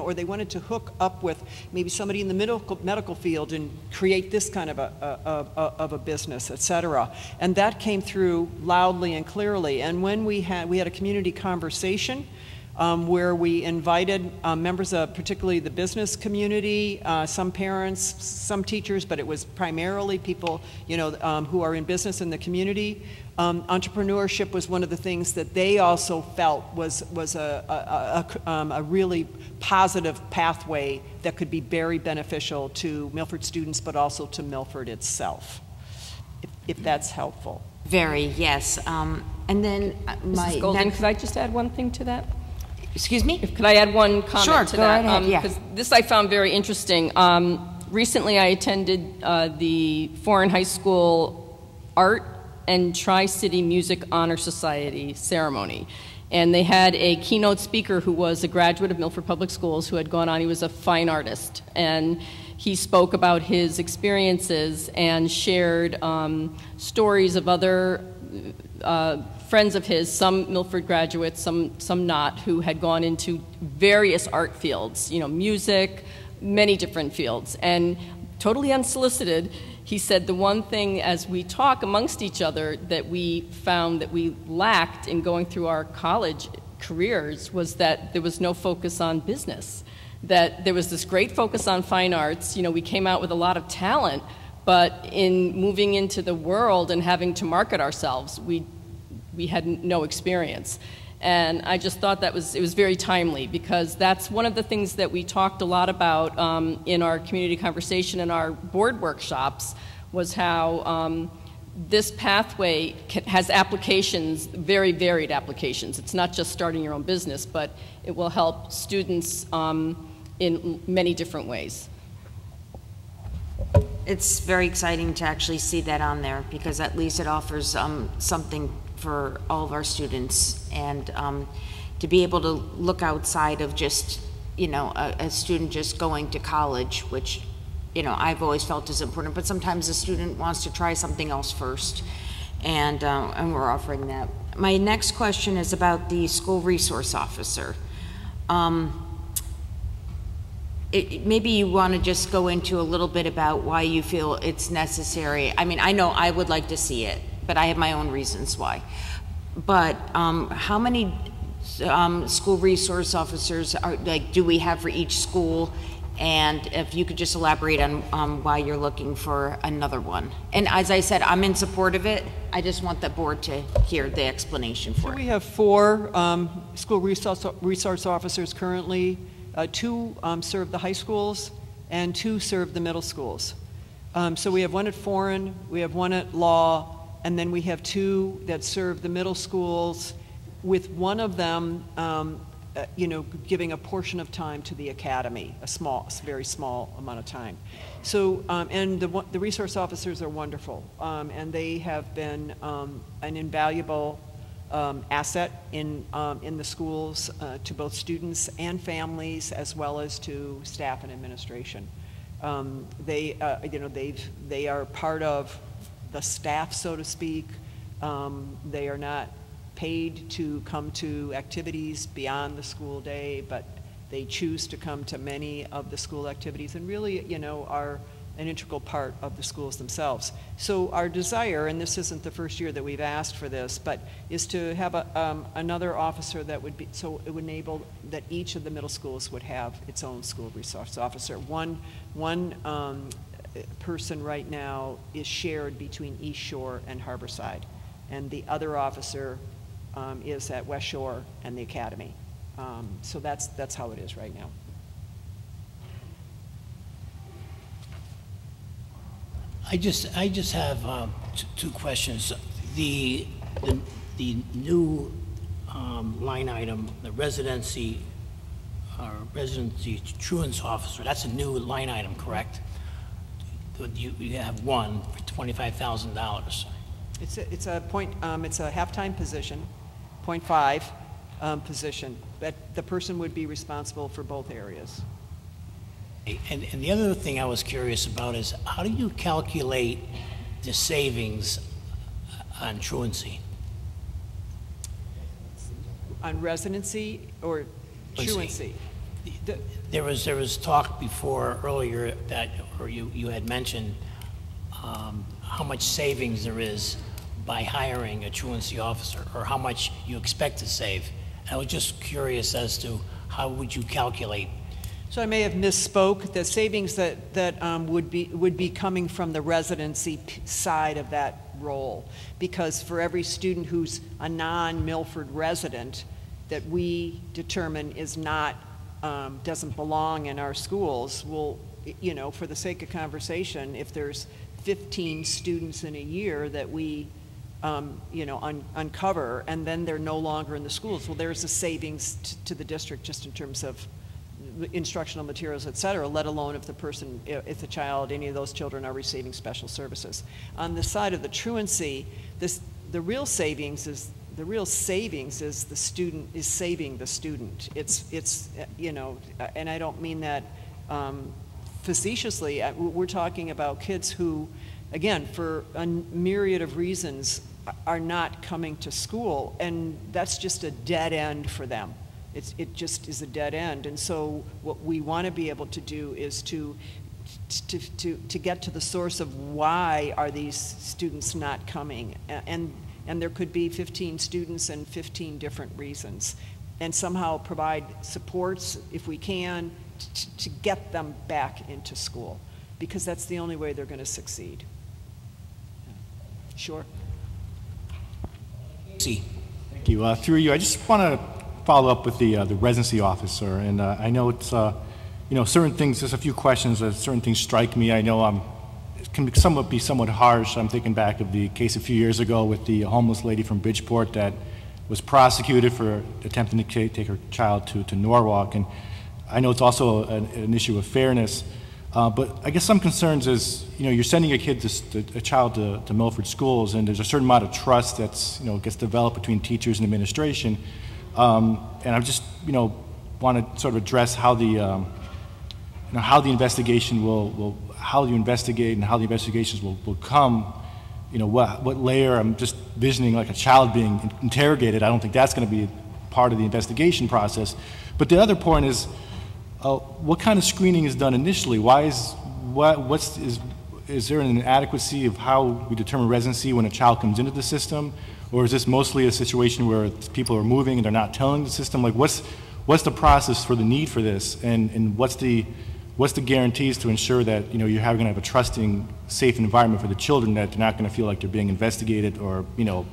or they wanted to hook up with maybe somebody in the medical field and create this kind of a business, etc. And that came through loudly and clearly. And when we had a community conversation where we invited members of particularly the business community, some parents, some teachers, but it was primarily people, you know, who are in business in the community. Entrepreneurship was one of the things that they also felt was a really positive pathway that could be very beneficial to Milford students, but also to Milford itself, if that's helpful.
Very, yes. And then
Mrs. Golden, could I just add one thing to that?
Excuse me?
Could I add one comment to that?
Sure, go ahead, yeah.
Because this I found very interesting. Recently I attended the Foreign High School Art and Tri-City Music Honor Society ceremony. And they had a keynote speaker who was a graduate of Milford Public Schools who had gone on, he was a fine artist. And he spoke about his experiences and shared stories of other friends of his, some Milford graduates, some not, who had gone into various art fields, you know, music, many different fields. And totally unsolicited, he said the one thing as we talk amongst each other that we found that we lacked in going through our college careers was that there was no focus on business. That there was this great focus on fine arts. You know, we came out with a lot of talent, but in moving into the world and having to market ourselves, we had no experience. And I just thought it was very timely, because that's one of the things that we talked a lot about in our community conversation and our board workshops, was how this pathway has applications, very varied applications. It's not just starting your own business, but it will help students in many different ways.
It's very exciting to actually see that on there, because at least it offers something for all of our students, and to be able to look outside of just, you know, a student just going to college, which, you know, I've always felt is important, but sometimes a student wants to try something else first, and we're offering that. My next question is about the school resource officer. maybe you want to just go into a little bit about why you feel it's necessary. I mean, I know I would like to see it, but I have my own reasons why. But how many school resource officers do we have for each school? And if you could just elaborate on why you're looking for another one. And as I said, I'm in support of it. I just want the board to hear the explanation for it.
We have 4 school resource officers currently. 2 serve the high schools and 2 serve the middle schools. So we have 1 at foreign, we have 1 at law, and then we have 2 that serve the middle schools, with one of them giving a portion of time to the academy, a very small amount of time. So, and the resource officers are wonderful, and they have been an invaluable asset in the schools to both students and families, as well as to staff and administration. They are part of the staff, so to speak. They are not paid to come to activities beyond the school day, but they choose to come to many of the school activities and really, are an integral part of the schools themselves. So our desire, and this isn't the first year that we've asked for this, but is to have another officer that would be, so it would enable that each of the middle schools would have its own school resource officer. One person right now is shared between East Shore and Harborside, and the other officer is at West Shore and the academy. So that's how it is right now.
I just have 2 questions. The new line item, the residency truance officer, that's a new line item, correct? You have 1 for $25,000.
It's a half-time position, 0.5 position, but the person would be responsible for both areas.
And the other thing I was curious about is, how do you calculate the savings on truancy?
On residency or truancy?
There was talk before earlier that, or you had mentioned how much savings there is by hiring a truancy officer, or how much you expect to save. I was just curious as to how would you calculate.
So I may have misspoke. The savings that would be coming from the residency side of that role, because for every student who's a non-Milford resident that we determine is not doesn't belong in our schools, we'll, for the sake of conversation, if there's 15 students in a year that we uncover, and then they're no longer in the schools, well, there's a savings to the district just in terms of instructional materials, et cetera, let alone if the child, any of those children are receiving special services. On the side of the truancy, the real savings is the student is saving the student. It's and I don't mean that facetiously. We're talking about kids who, again, for a myriad of reasons, are not coming to school, and that's just a dead end for them. It just is a dead end. And so what we want to be able to do is to get to the source of why are these students not coming, and there could be 15 students and 15 different reasons, and somehow provide supports if we can to get them back into school, because that's the only way they're going to succeed. Sure.
See.
Thank you. Through you, I just want to follow up with the residency officer, and I know it's certain things. Just a few questions. Certain things strike me. I know it can be somewhat harsh. I'm thinking back of the case a few years ago with the homeless lady from Bridgeport that was prosecuted for attempting to take her child to Norwalk, and I know it's also an issue of fairness. But I guess some concerns is, you're sending a child to Milford schools, and there's a certain amount of trust that's, gets developed between teachers and administration. And I just, want to sort of address how the investigation how you investigate and how the investigations will come. What layer. I'm just visioning like a child being interrogated. I don't think that's going to be part of the investigation process. But the other point is, what kind of screening is done initially? Is there an inadequacy of how we determine residency when a child comes into the system? Or is this mostly a situation where people are moving and they're not telling the system? Like, what's the process for the need for this? And what's the guarantees to ensure that, you know, you're going to have a trusting, safe environment for the children, that they're not going to feel like they're being investigated or, you know,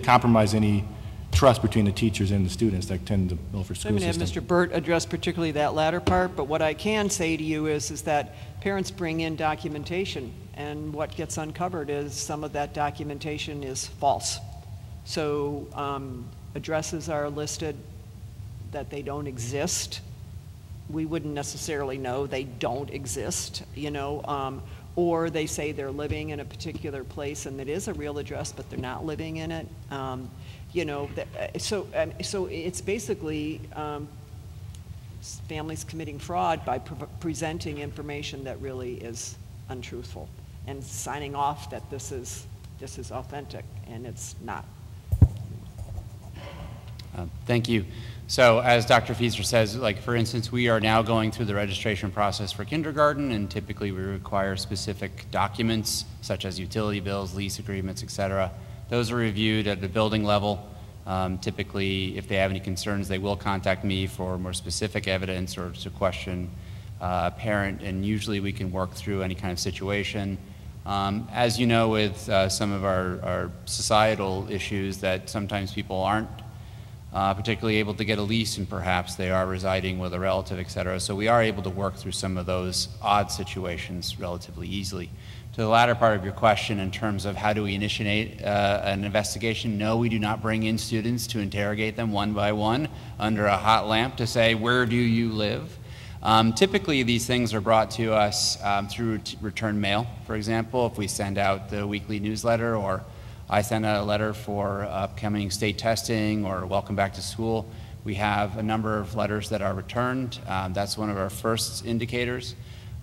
compromise any trust between the teachers and the students that attend the Milford school
I'm going
system?
to have Mr. Burt address particularly that latter part, but what I can say to you is that parents bring in documentation, and what gets uncovered is some of that documentation is false. So addresses are listed that they don't exist. We wouldn't necessarily know they don't exist, you know, or they say they're living in a particular place and it is a real address, but they're not living in it. You know, so it's basically families committing fraud by presenting information that really is untruthful and signing off that this is authentic, and it's not.
Thank you. So as Dr. Fieser says, like for instance, we are now going through the registration process for kindergarten, and typically we require specific documents such as utility bills, lease agreements, et cetera. Those are reviewed at the building level. Typically, if they have any concerns, they will contact me for more specific evidence or to question a parent, and usually we can work through any kind of situation. As you know, with some of our societal issues, that sometimes people aren't particularly able to get a lease, and perhaps they are residing with a relative, et cetera. So we are able to work through some of those odd situations relatively easily. To the latter part of your question, in terms of how do we initiate an investigation, no, we do not bring in students to interrogate them one by one under a hot lamp to say, where do you live? Typically, these things are brought to us through return mail, for example, if we send out the weekly newsletter, or I send out a letter for upcoming state testing or welcome back to school. We have a number of letters that are returned. That's one of our first indicators.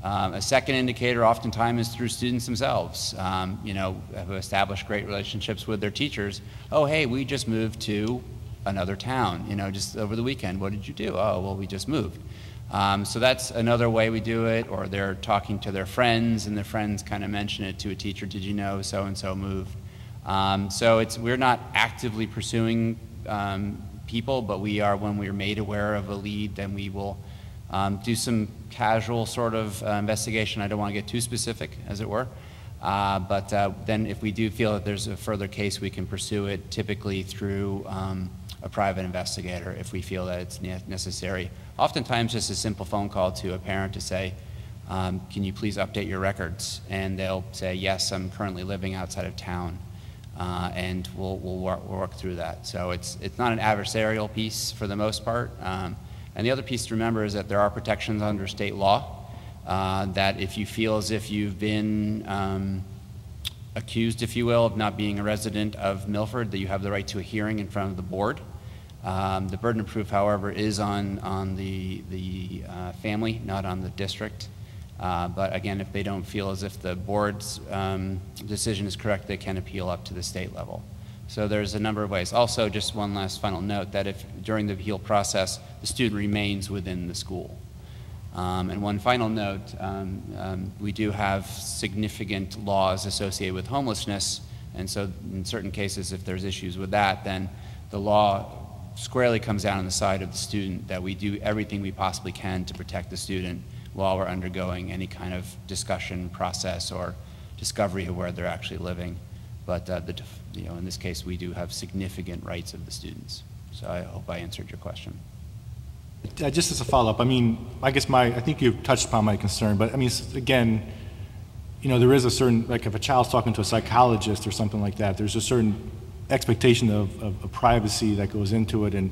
A second indicator oftentimes is through students themselves, you know, have established great relationships with their teachers. Oh, hey, we just moved to another town, you know, just over the weekend. What did you do? Oh, well, we just moved. So that's another way we do it. Or they're talking to their friends, and their friends kind of mention it to a teacher. Did you know so-and-so moved? So we're not actively pursuing people, but we are, when we're made aware of a lead, then we will do some casual sort of investigation. I don't want to get too specific, as it were. But then if we do feel that there's a further case, we can pursue it typically through a private investigator if we feel that it's necessary. Oftentimes just a simple phone call to a parent to say, can you please update your records? And they'll say, yes, I'm currently living outside of town. And we'll work through that. So it's not an adversarial piece for the most part. And the other piece to remember is that there are protections under state law, that if you feel as if you've been accused, if you will, of not being a resident of Milford, that you have the right to a hearing in front of the board. The burden of proof, however, is on the family, not on the district. But again, if they don't feel as if the board's decision is correct, they can appeal up to the state level. So there's a number of ways. Also, just one last final note, that if during the appeal process, the student remains within the school. And one final note, we do have significant laws associated with homelessness, and so in certain cases, if there's issues with that, then the law squarely comes down on the side of the student, that we do everything we possibly can to protect the student while we're undergoing any kind of discussion process or discovery of where they're actually living. But you know, in this case, we do have significant rights of the students. So I hope I answered your question.
Just as a follow-up, I mean, I guess I think you've touched upon my concern, but I mean, again, you know, there is a certain, like if a child's talking to a psychologist or something like that, there's a certain expectation of privacy that goes into it, and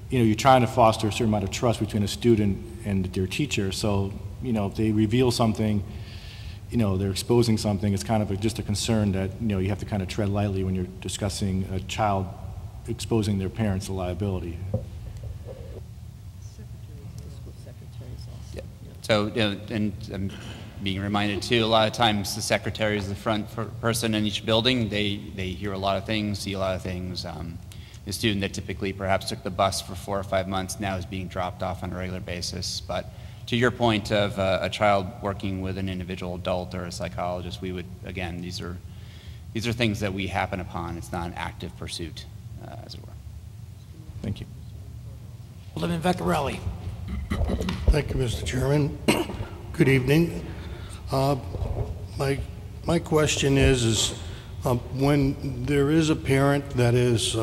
you know, you're trying to foster a certain amount of trust between a student and their teacher. So, you know, if they reveal something, you know, they're exposing something, it's kind of just a concern that, you know, you have to kind of tread lightly when you're discussing a child exposing their parents to liability.
Yeah. So, you know, and I'm being reminded too, a lot of times the secretary is the front person in each building. They hear a lot of things, see a lot of things. a student that typically perhaps took the bus for 4 or 5 months now is being dropped off on a regular basis. But to your point of a child working with an individual adult or a psychologist, we would, again, these are things that we happen upon. It's not an active pursuit, as it were.
Thank you.
Alderman Vecchiarelli.
Thank you, Mr. Chairman. Good evening. My question is when there is a parent that is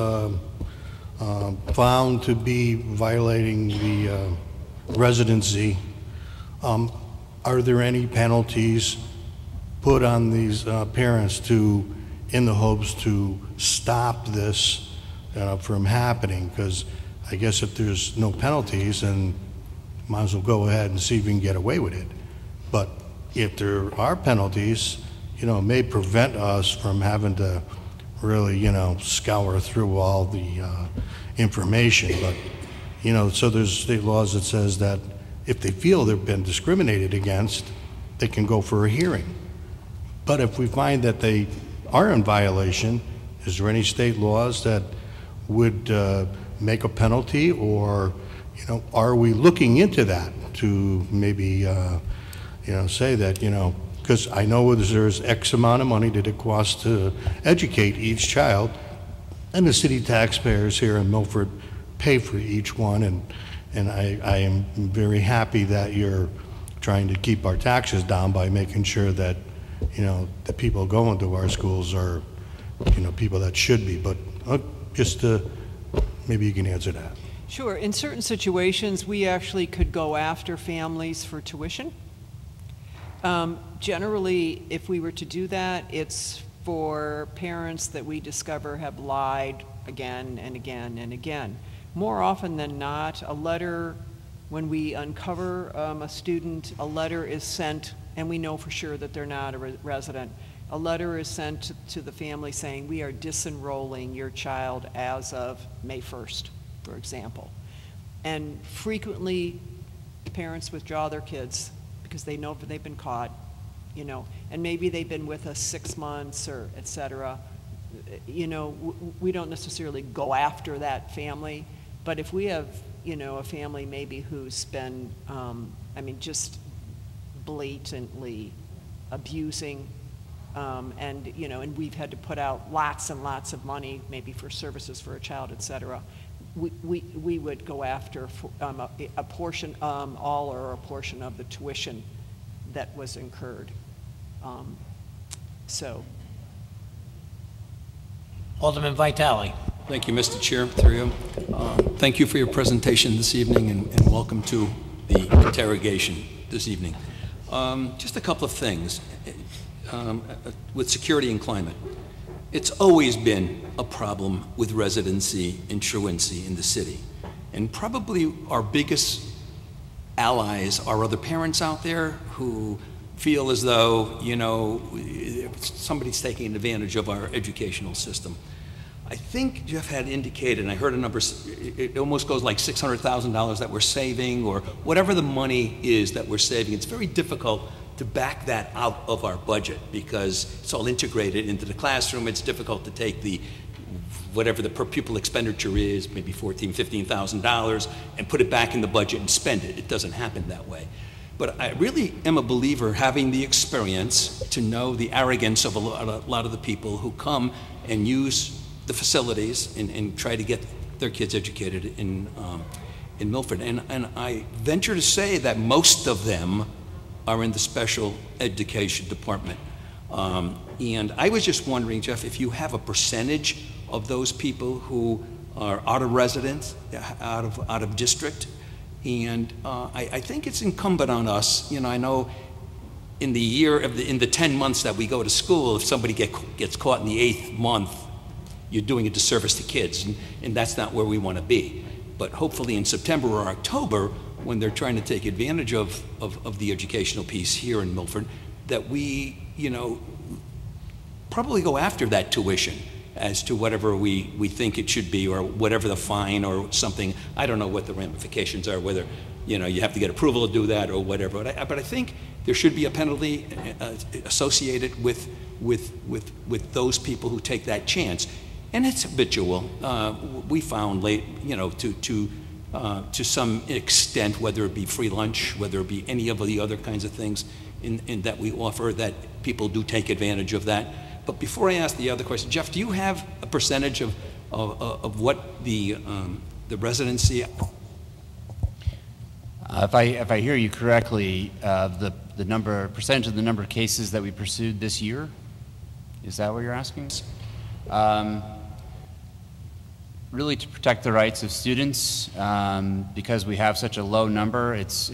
found to be violating the residency, are there any penalties put on these parents in the hopes to stop this from happening? Because I guess if there's no penalties, then might as well go ahead and see if we can get away with it. But if there are penalties, it may prevent us from having to really, scour through all the information. But, so there's state laws that says that if they feel they've been discriminated against, they can go for a hearing. But if we find that they are in violation, is there any state laws that would make a penalty, or are we looking into that to maybe say that because I know there's X amount of money that it costs to educate each child, and the city taxpayers here in Milford pay for each one, and I am very happy that you're trying to keep our taxes down by making sure that the people going to our schools are people that should be. But just maybe you can answer that.
Sure. In certain situations, we actually could go after families for tuition. Generally, if we were to do that, it's for parents that we discover have lied again and again and again. More often than not, a letter, when we uncover a student, a letter is sent, and we know for sure that they're not a resident. A letter is sent to the family saying, we are disenrolling your child as of May 1st, for example. And frequently, parents withdraw their kids because they know they've been caught, and maybe they've been with us 6 months or et cetera. We don't necessarily go after that family, but if we have, a family maybe who's been, just blatantly abusing, and we've had to put out lots and lots of money, maybe for services for a child, et cetera, we would go after a portion, all or a portion of the tuition that was incurred.
Alderman Vitale.
Thank you, Mr. Chair, through you. Thank you for your presentation this evening, and welcome to the interrogation this evening. Just a couple of things with security and climate. It's always been a problem with residency and truancy in the city. And probably our biggest allies are other parents out there who feel as though, somebody's taking advantage of our educational system. I think Jeff had indicated, and I heard a number, it almost goes like $600,000 that we're saving, or whatever the money is that we're saving. It's very difficult to back that out of our budget because it's all integrated into the classroom. It's difficult to take whatever the per pupil expenditure is, maybe $14,000, $15,000, and put it back in the budget and spend it. It doesn't happen that way. But I really am a believer, having the experience, to know the arrogance of a lot of the people who come and use the facilities and try to get their kids educated in Milford. And I venture to say that most of them are in the special education department. And I was just wondering, Jeff, if you have a percentage of those people who are out of residence, out of district. And I think it's incumbent on us, I know in the 10 months that we go to school, if somebody gets caught in the 8th month, you're doing a disservice to kids, and that's not where we want to be. But hopefully in September or October, when they're trying to take advantage of the educational piece here in Milford, that we, probably go after that tuition as to whatever we think it should be, or whatever the fine or something. I don't know what the ramifications are, whether you have to get approval to do that or whatever. But I think there should be a penalty associated with those people who take that chance. and it's habitual. We found late, you know, to some extent, whether it be free lunch, whether it be any of the other kinds of things in that we offer, that people do take advantage of that. But before I ask the other question, Jeff, do you have a percentage of what the residency?
If I hear you correctly, the percentage of the number of cases that we pursued this year, is that what you're asking? Really to protect the rights of students, because we have such a low number. It's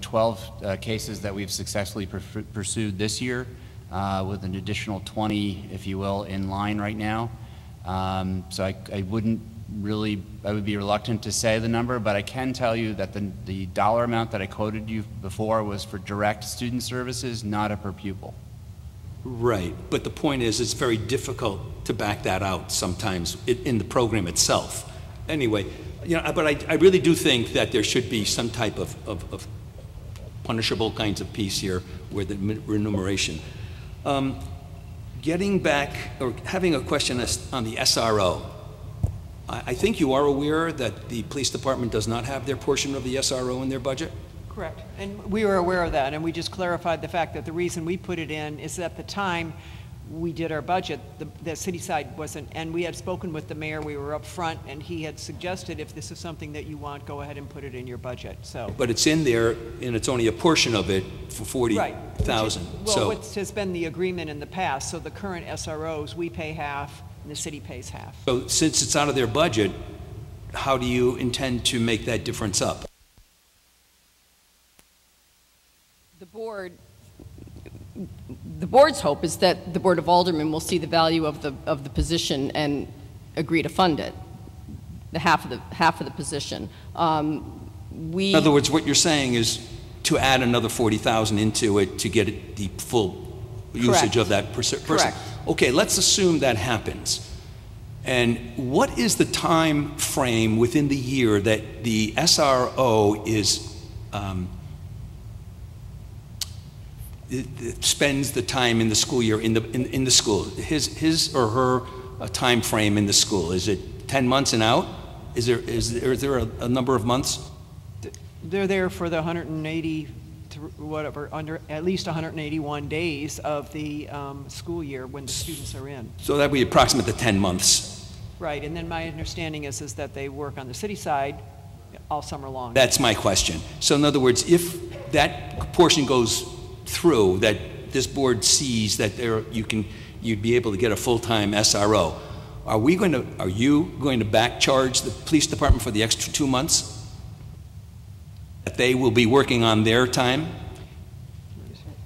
12 cases that we've successfully pursued this year, with an additional 20, if you will, in line right now. So I would be reluctant to say the number, but I can tell you that the dollar amount that I quoted you before was for direct student services, not a per pupil.
Right, but the point is, it's very difficult to back that out sometimes in the program itself. Anyway, you know, but I really do think that there should be some type of punishable kinds of piece here where the remuneration. Getting back, or having a question on the SRO. I think you are aware that the police department does not have their portion of the SRO in their budget?
Correct. And we were aware of that, and we just clarified the fact that the reason we put it in is at the time we did our budget, the city side wasn't, and we had spoken with the mayor, we were up front, and he had suggested if this is something that you want, go ahead and put it in your budget, so.
But it's in there, and it's only a portion of it for 40,000.
Right. Well, what has been the agreement in the past, so the current SROs, we pay half, and the city pays half.
So since it's out of their budget, how do you intend to make that difference up?
The board's hope is that the Board of Aldermen will see the value of the position and agree to fund it, the half of the position. In
other words, what you're saying is to add another 40,000 into it to get it the full usage of that person.
Correct.
Okay, let's assume that happens. And what is the time frame within the year that the SRO is it spends the time in the school year in the school? His or her time frame in the school, is it 10 months and out? Is there a number of months?
They're there for the 180, whatever, under at least 181 days of the school year when the students are in.
So that would be approximately 10 months.
Right, and then my understanding is that they work on the city side all summer long.
That's my question. So in other words, if that portion goes through, that this board sees that you'd be able to get a full-time SRO, are you going to back charge the police department for the extra 2 months that they will be working on their time?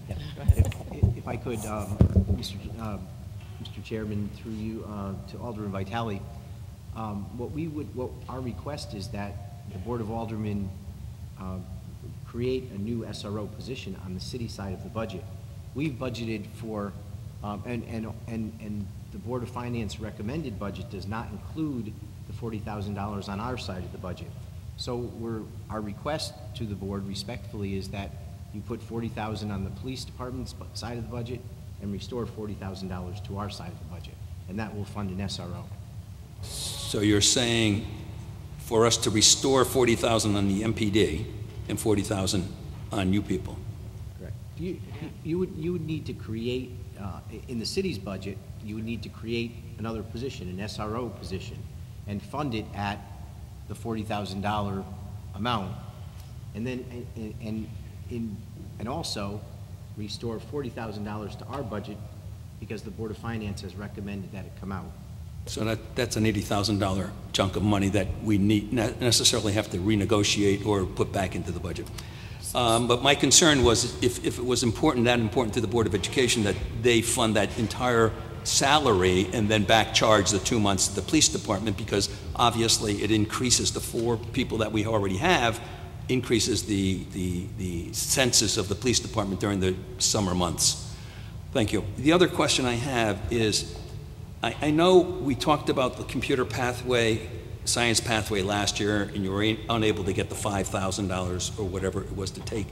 If I could, Mr. Chairman, through you to Alderman Vitale, what our request is that the Board of Aldermen create a new SRO position on the city side of the budget. We've budgeted for, and the Board of Finance recommended budget does not include the $40,000 on our side of the budget. So our request to the board respectfully is that you put $40,000 on the police department's side of the budget and restore $40,000 to our side of the budget, and that will fund an SRO.
So you're saying for us to restore $40,000 on the MPD and $40,000 on you people?
Correct. You would need to create, in the city's budget, you would need to create another position, an SRO position, and fund it at the $40,000 amount, and then and also restore $40,000 to our budget because the Board of Finance has recommended that it come out.
So that's an $80,000 chunk of money that we necessarily have to renegotiate or put back into the budget. But my concern was if it was that important to the Board of Education that they fund that entire salary and then back charge the 2 months to the police department, because obviously it increases the 4 people that we already have, increases the census of the police department during the summer months. Thank you. The other question I have is, I know we talked about the computer pathway, science pathway last year, and you were unable to get the $5,000 or whatever it was to take.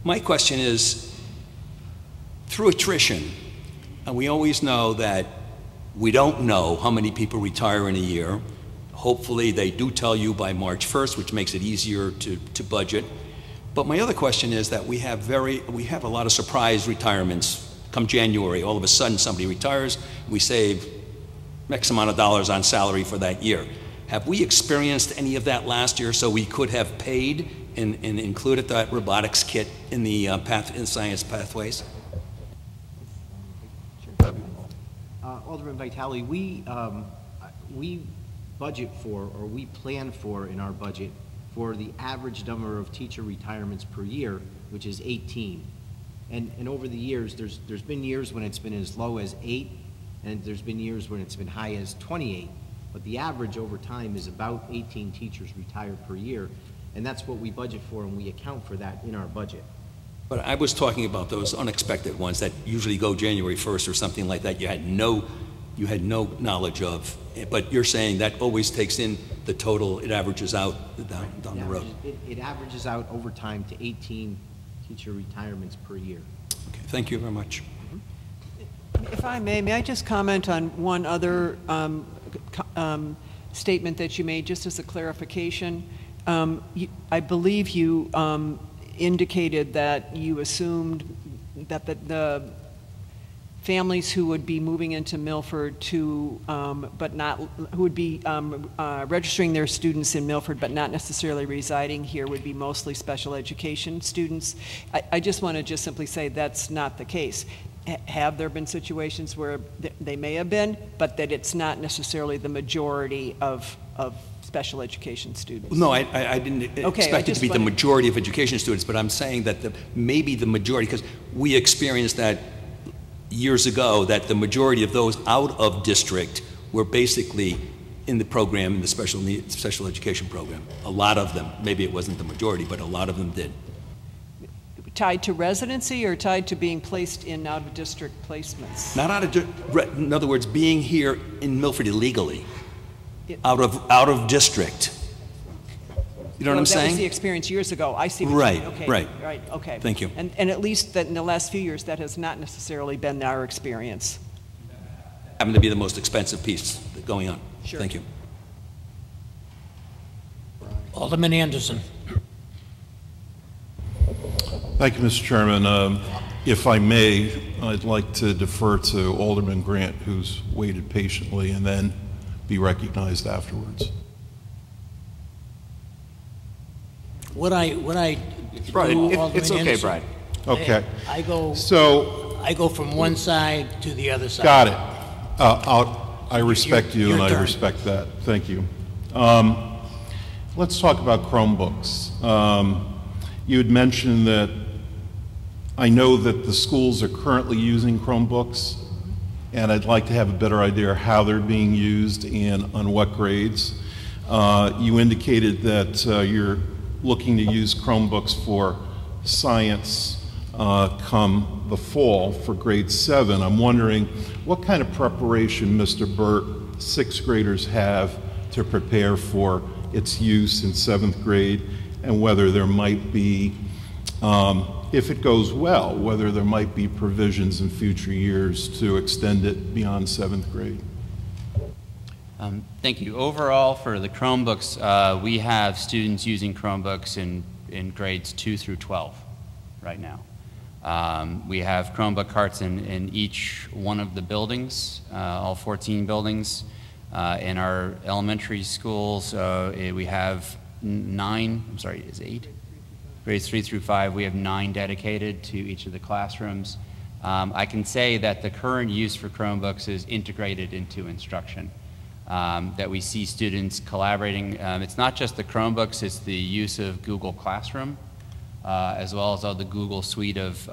My question is, through attrition, and we always know that We don't know how many people retire in a year. Hopefully, they do tell you by March 1st, which makes it easier to budget. But my other question is that we have a lot of surprise retirements. Come January, all of a sudden somebody retires, we save X amount of dollars on salary for that year. Have we experienced any of that last year so we could have paid and included that robotics kit in the science pathways?
Alderman Vitale, we budget for, or we plan for in our budget, for the average number of teacher retirements per year, which is 18. And over the years, there's been years when it's been as low as 8, and there's been years when it's been high as 28. But the average over time is about 18 teachers retired per year, and that's what we budget for, and we account for that in our budget.
But I was talking about those unexpected ones that usually go January 1st or something like that. You had no knowledge of. But you're saying that always takes in the total, it averages out down the road.
It averages out over time to 18 teacher retirements per year.
Okay, thank you very much.
If I may I just comment on one other statement that you made, just as a clarification? I believe you indicated that you assumed that the families who would be moving into Milford who would be registering their students in Milford but not necessarily residing here would be mostly special education students. I just want to simply say that's not the case. Have there been situations where they may have been, but that it's not necessarily the majority of special education students?
No, I didn't expect it to be the majority of education students, but I'm saying that maybe the majority, because we experienced that years ago, that the majority of those out of district were basically in the program, in the special education program. A lot of them, maybe it wasn't the majority, but a lot of them did.
Tied to residency or tied to being placed in out of district placements?
Not out of, in other words, being here in Milford illegally, out of district. You know what I'm saying?
That was the experience years ago. I see what you mean. Okay, right, okay.
Thank you.
And at least that in the last few years, that has not necessarily been our experience.
Happened to be the most expensive piece going on.
Sure.
Thank you.
Alderman Anderson.
Thank you, Mr. Chairman. If I may, I'd like to defer to Alderman Grant, who's waited patiently, and then be recognized afterwards.
Brian,
it's okay, Brian.
Okay.
I go from one side to the other side.
Got it. I respect you, and I respect that. Thank you. Let's talk about Chromebooks. You had mentioned that I know that the schools are currently using Chromebooks, and I'd like to have a better idea of how they're being used and on what grades. You indicated that you're looking to use Chromebooks for science come the fall for grade 7. I'm wondering what kind of preparation, Mr. Burt, 6th graders have to prepare for its use in 7th grade, and whether there might be, if it goes well, whether there might be provisions in future years to extend it beyond 7th grade.
Thank you. Overall, for the Chromebooks, we have students using Chromebooks in grades 2 through 12 right now. We have Chromebook carts in each one of the buildings, all 14 buildings. In our elementary schools, we have 8? Grades 3 through 5, we have 9 dedicated to each of the classrooms. I can say that the current use for Chromebooks is integrated into instruction. That we see students collaborating. It's not just the Chromebooks, it's the use of Google Classroom, as well as all the Google suite of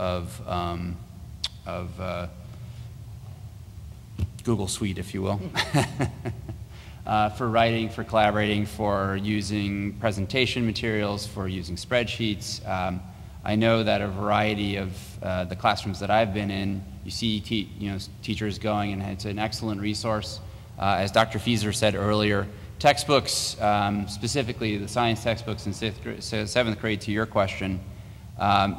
Google Suite, if you will, for writing, for collaborating, for using presentation materials, for using spreadsheets. I know that a variety of the classrooms that I've been in, you see teachers going, and it's an excellent resource. As Dr. Fieser said earlier, textbooks, specifically the science textbooks in 7th grade, to your question,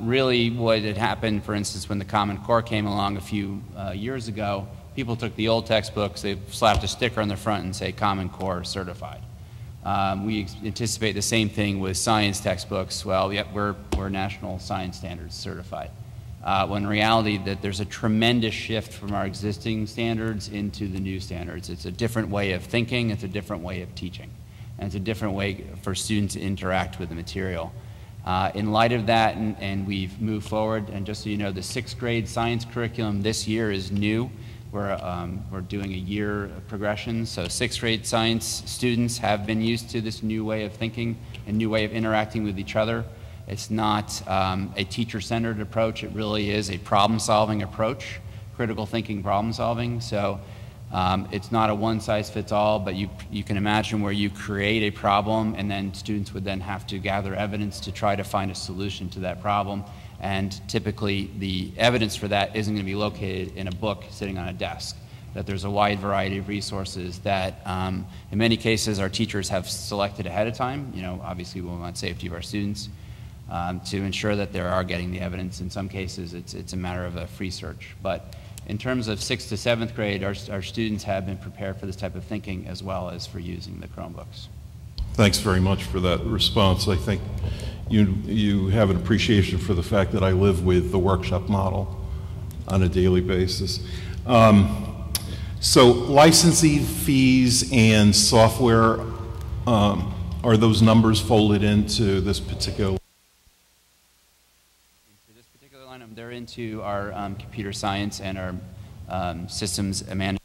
really what had happened, for instance, when the Common Core came along a few years ago, people took the old textbooks, they slapped a sticker on the front and say Common Core certified. We anticipate the same thing with science textbooks. Well, yep, we're National Science Standards certified. When in reality that there's a tremendous shift from our existing standards into the new standards. It's a different way of thinking, it's a different way of teaching, and it's a different way for students to interact with the material. In light of that, and we've moved forward, and just so you know, the 6th grade science curriculum this year is new. We're doing a year of progression, so 6th grade science students have been used to this new way of thinking and new way of interacting with each other. It's not a teacher-centered approach, it really is a problem-solving approach, critical thinking problem-solving. So it's not a one-size-fits-all, but you can imagine where you create a problem and then students would then have to gather evidence to try to find a solution to that problem. And typically the evidence for that isn't going to be located in a book sitting on a desk, that there's a wide variety of resources that in many cases our teachers have selected ahead of time. You know, obviously we want safety of our students to ensure that they are getting the evidence. In some cases it's a matter of a free search. But in terms of 6th to 7th grade, our students have been prepared for this type of thinking as well as for using the Chromebooks.
Thanks very much for that response. I think you have an appreciation for the fact that I live with the workshop model on a daily basis. So licensing fees and software, are those numbers folded into this particular?
They're into our computer science and our systems management.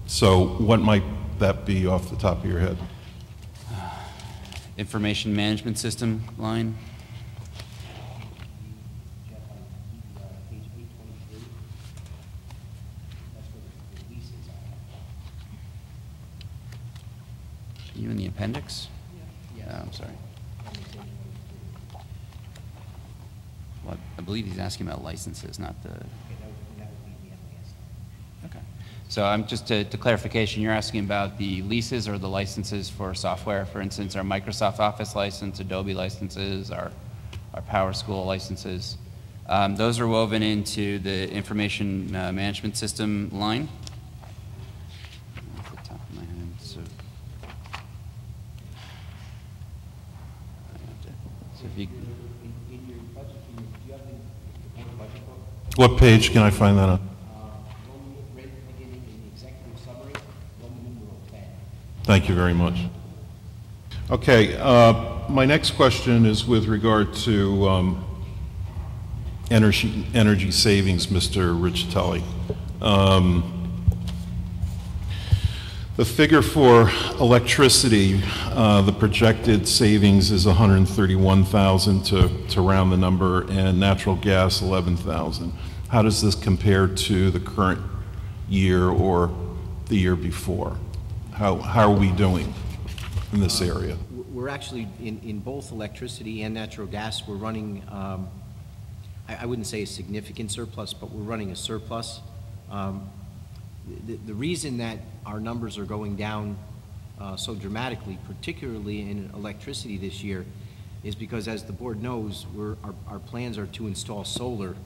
So what might that be off the top of your head?
Information management system line. Are you in the appendix? Yeah. Oh, I'm sorry. Well, I believe he's asking about licenses, not the... Okay. So I'm just to clarification, you're asking about the leases or the licenses for software, for instance, our Microsoft Office license, Adobe licenses, our PowerSchool licenses. Those are woven into the information management system line. Off the top of my head, so if you...
What page can I find that on? Thank you very much. Okay, my next question is with regard to energy savings, Mr. Riccitelli. The figure for electricity, the projected savings is $131,000 to round the number, and natural gas $11,000. How does this compare to the current year or the year before? How are we doing in this area?
We're actually, in both electricity and natural gas, we're running, I wouldn't say a significant surplus, but we're running a surplus. The reason that our numbers are going down so dramatically, particularly in electricity this year, is because, as the board knows, our plans are to install solar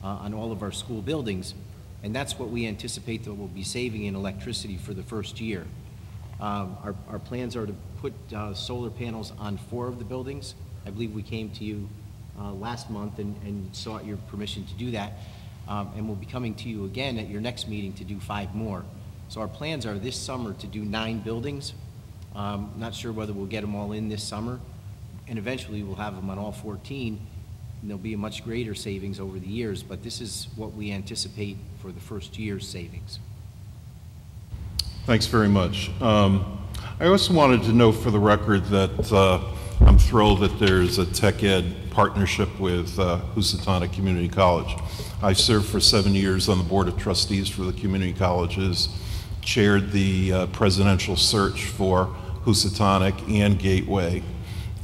on all of our school buildings, and that's what we anticipate that we'll be saving in electricity for the first year. Our plans are to put solar panels on 4 of the buildings. I believe we came to you last month and sought your permission to do that, and we'll be coming to you again at your next meeting to do 5 more. So our plans are this summer to do 9 buildings. Not sure whether we'll get them all in this summer, and eventually we'll have them on all 14, and there'll be a much greater savings over the years, but this is what we anticipate for the first year's savings.
Thanks very much. I also wanted to know for the record that I'm thrilled that there's a tech ed partnership with Housatonic Community College. I served for 7 years on the Board of Trustees for the community colleges, chaired the presidential search for Housatonic and Gateway,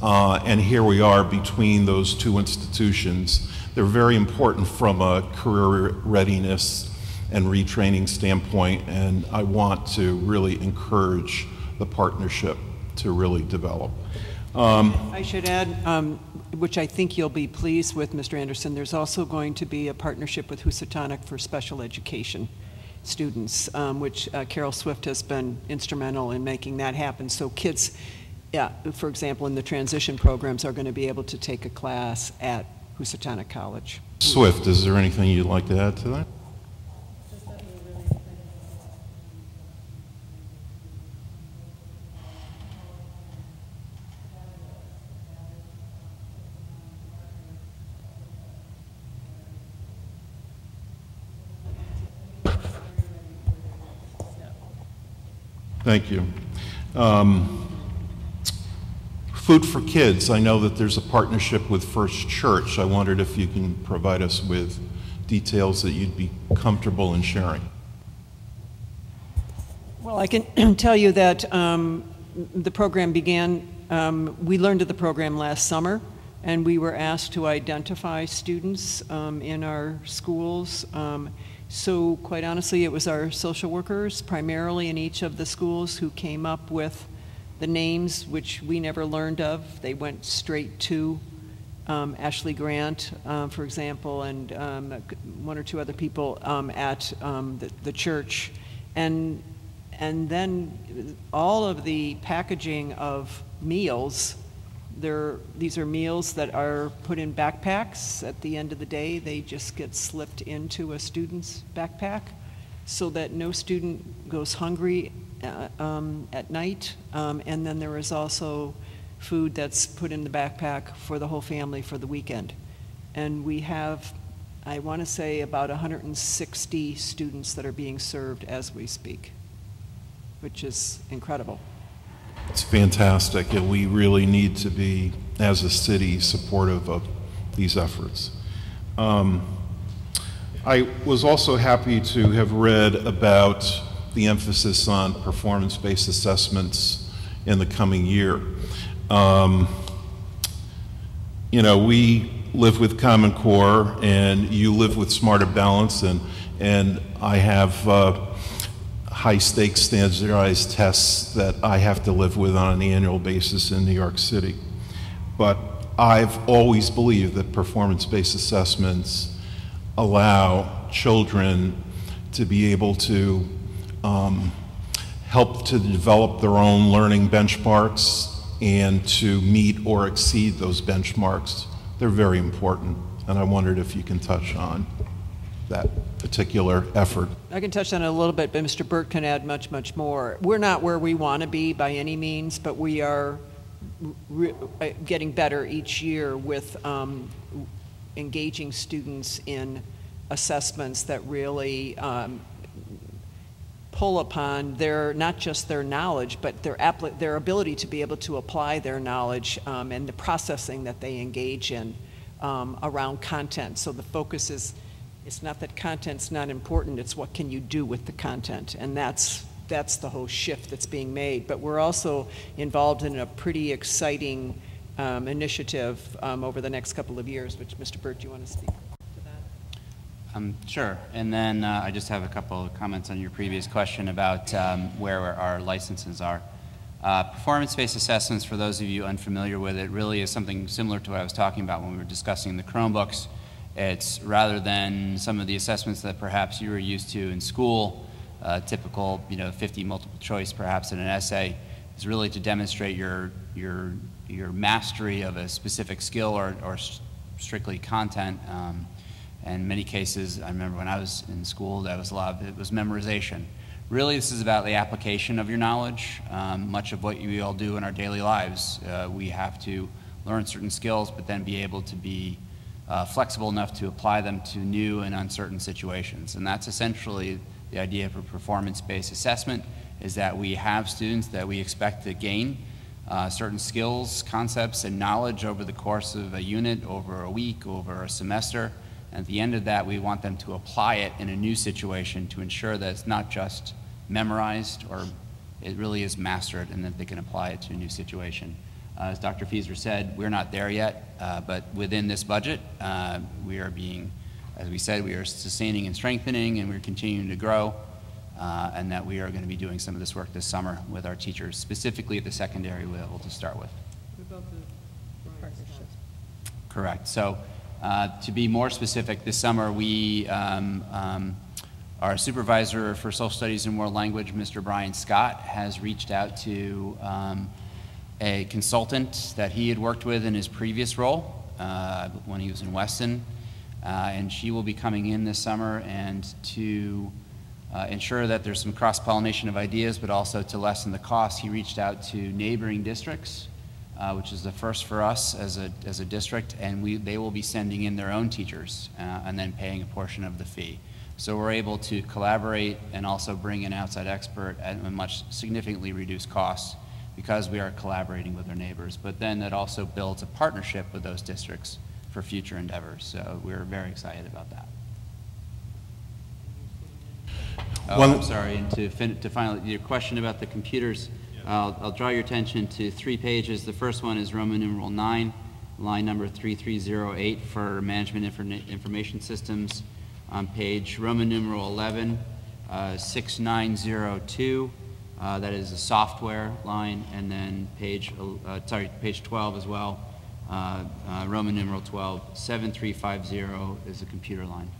and here we are between those 2 institutions. They're very important from a career readiness and retraining standpoint, and I want to really encourage the partnership to really develop.
I should add, which I think you'll be pleased with, Mr. Anderson, there's also going to be a partnership with Housatonic for special education students, which Carol Swift has been instrumental in making that happen. So kids, for example, in the transition programs are going to be able to take a class at Housatonic College.
Swift, is there anything you'd like to add to that? Thank you. Food for Kids, I know that there's a partnership with First Church. I wondered if you can provide us with details that you'd be comfortable in sharing.
Well, I can tell you that the program began, we learned of the program last summer, and we were asked to identify students in our schools. So quite honestly, it was our social workers, primarily in each of the schools, who came up with the names, which we never learned of. They went straight to Ashley Grant, for example, and one or two other people at the church. And then all of the packaging of meals, these are meals that are put in backpacks. At the end of the day, they just get slipped into a student's backpack so that no student goes hungry at night. And then there is also food that's put in the backpack for the whole family for the weekend. And we have, I want to say, about 160 students that are being served as we speak, which is incredible.
It's fantastic, and we really need to be, as a city, supportive of these efforts. I was also happy to have read about the emphasis on performance-based assessments in the coming year. You know, we live with Common Core, and you live with Smarter Balance, and I have high-stakes standardized tests that I have to live with on an annual basis in New York City. But I've always believed that performance-based assessments allow children to be able to help to develop their own learning benchmarks and to meet or exceed those benchmarks. They're very important, and I wondered if you can touch on that particular effort.
I can touch on it a little bit, but Mr. Burt can add much, much more. We're not where we want to be by any means, but we are getting better each year with engaging students in assessments that really pull upon not just their knowledge, but their ability to be able to apply their knowledge and the processing that they engage in around content. So the focus is, it's not that content's not important, it's what can you do with the content, and that's the whole shift that's being made. But we're also involved in a pretty exciting initiative over the next couple of years, which, Mr. Burt, do you want to speak to that?
Sure, and then I just have a couple of comments on your previous question about where our licenses are. Performance-based assessments, for those of you unfamiliar with it, really is something similar to what I was talking about when we were discussing the Chromebooks. It's rather than some of the assessments that perhaps you were used to in school, typical, 50 multiple choice perhaps in an essay, is really to demonstrate your mastery of a specific skill or strictly content. And in many cases, I remember when I was in school, it was memorization. Really, this is about the application of your knowledge. Much of what we all do in our daily lives, we have to learn certain skills, but then be able to be flexible enough to apply them to new and uncertain situations. And that's essentially the idea of a performance-based assessment, is that we have students that we expect to gain certain skills, concepts, and knowledge over the course of a unit, over a week, over a semester. And at the end of that, we want them to apply it in a new situation to ensure that it's not just memorized, or it really is mastered, and that they can apply it to a new situation. As Dr. Fieser said, we're not there yet, but within this budget, we are being, as we said, we are sustaining and strengthening, and we're continuing to grow, and that we are going to be doing some of this work this summer with our teachers, specifically at the secondary level to start with. Correct. So to be more specific, this summer we, our supervisor for social studies and world language, Mr. Brian Scott, has reached out to a consultant that he had worked with in his previous role when he was in Weston, and she will be coming in this summer and to ensure that there's some cross-pollination of ideas, but also to lessen the cost. He reached out to neighboring districts, which is the first for us as a district, and they will be sending in their own teachers and then paying a portion of the fee. So we're able to collaborate and also bring an outside expert at a much significantly reduced cost because we are collaborating with our neighbors. But then that also builds a partnership with those districts for future endeavors. So we're very excited about that. Oh, I'm sorry, and to finally, your question about the computers, I'll draw your attention to 3 pages. The first one is Roman numeral 9, line number 3308 for management information systems. On page Roman numeral 11, 6902, that is a software line, and then page 12 as well, Roman numeral 12, 7350 is a computer line.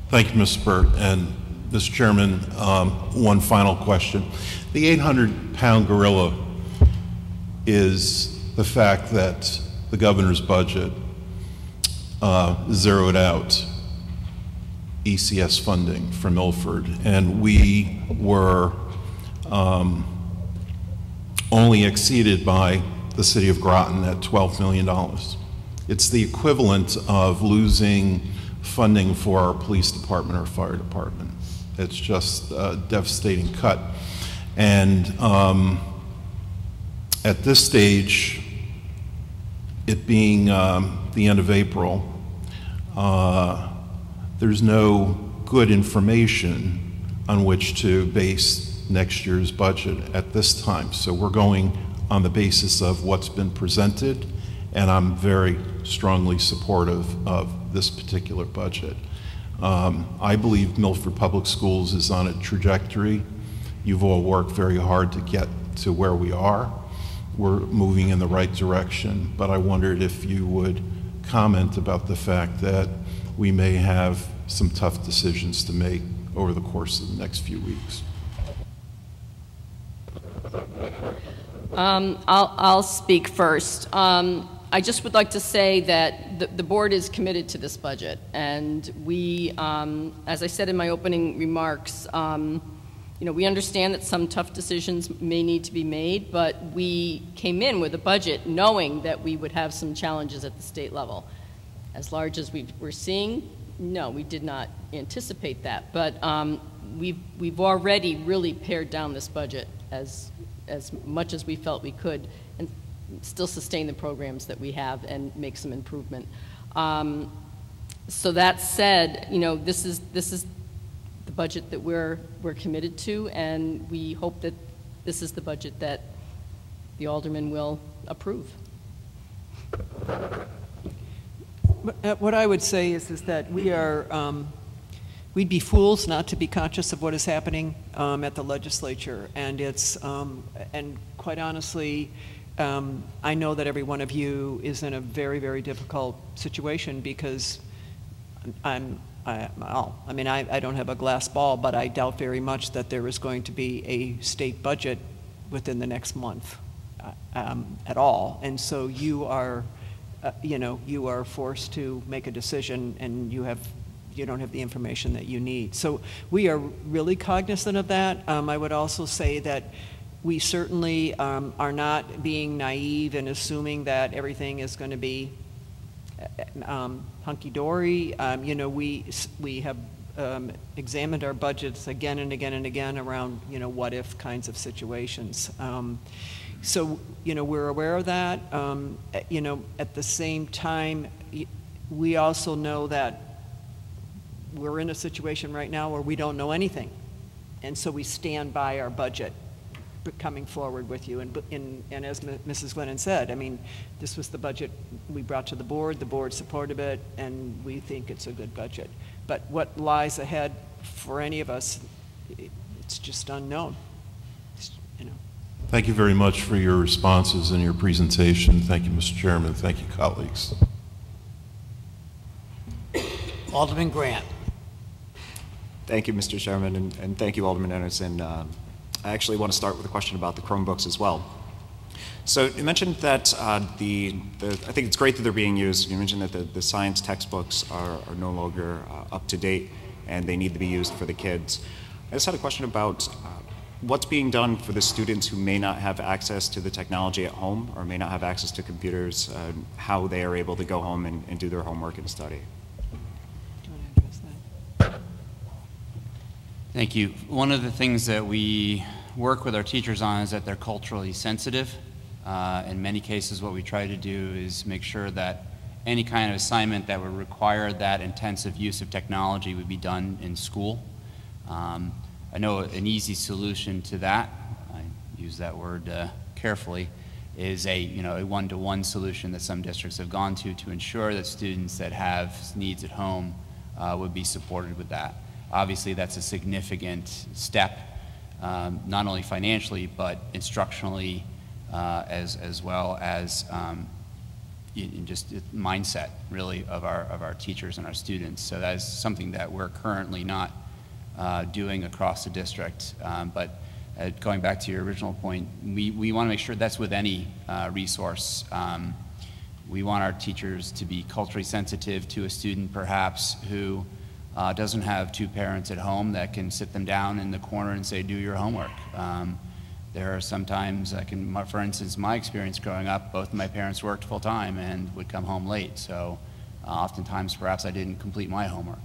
Thank you, Mr. Burt. And Mr. Chairman, one final question. The 800-pound gorilla is the fact that the governor's budget zeroed out ECS funding for Milford, and we were only exceeded by the city of Groton at $12 million. It's the equivalent of losing funding for our police department or fire department. It's just a devastating cut. And at this stage, it being the end of April, there's no good information on which to base next year's budget at this time. So we're going on the basis of what's been presented, and I'm very strongly supportive of this particular budget. I believe Milford Public Schools is on a trajectory. You've all worked very hard to get to where we are. We're moving in the right direction, but I wondered if you would comment about the fact that we may have some tough decisions to make over the course of the next few weeks.
I'll speak first. I just would like to say that the board is committed to this budget, and we, as I said in my opening remarks, we understand that some tough decisions may need to be made, but we came in with a budget knowing that we would have some challenges at the state level. As large as we're seeing, no, we did not anticipate that, but we've already really pared down this budget as much as we felt we could, and still sustain the programs that we have and make some improvement. So that said, this is the budget that we're committed to, and we hope that this is the budget that the aldermen will approve.
What I would say is that we are, we'd be fools not to be conscious of what is happening at the legislature, and it's, and quite honestly, I know that every one of you is in a very, very difficult situation because I don't have a glass ball, but I doubt very much that there is going to be a state budget within the next month at all. And so you are, you are forced to make a decision, and you don't have the information that you need. So we are really cognizant of that. I would also say that we certainly are not being naive and assuming that everything is going to be hunky-dory. We have examined our budgets again and again and again around what-if kinds of situations. So we're aware of that. At the same time, we also know that we're in a situation right now where we don't know anything, and so we stand by our budget coming forward with you. And as Mrs. Glennon said, I mean, this was the budget we brought to the board supported it, and we think it's a good budget. But what lies ahead for any of us, it's just unknown.
Thank you very much for your responses and your presentation. Thank you, Mr. Chairman. Thank you, colleagues.
Alderman Grant.
Thank you, Mr. Chairman, and thank you, Alderman Anderson. I actually want to start with a question about the Chromebooks as well. So you mentioned that I think it's great that they're being used. You mentioned that the science textbooks are no longer up to date and they need to be used for the kids. I just had a question about what's being done for the students who may not have access to the technology at home or may not have access to computers, how they are able to go home and do their homework and study.
Do you want to address that?
Thank you. One of the things that we work with our teachers on is that they're culturally sensitive. In many cases, what we try to do is make sure that any kind of assignment that would require that intensive use of technology would be done in school. I know an easy solution to that, I use that word carefully, is a one-to-one solution that some districts have gone to ensure that students that have needs at home would be supported with that. Obviously, that's a significant step, not only financially, but instructionally, as well as in just mindset, really, of our teachers and our students. So that is something that we're currently not doing across the district. But going back to your original point, we want to make sure that's with any resource. We want our teachers to be culturally sensitive to a student, perhaps, who doesn't have two parents at home that can sit them down in the corner and say, do your homework. There are sometimes, for instance, my experience growing up, both of my parents worked full-time and would come home late. So oftentimes, perhaps I didn't complete my homework.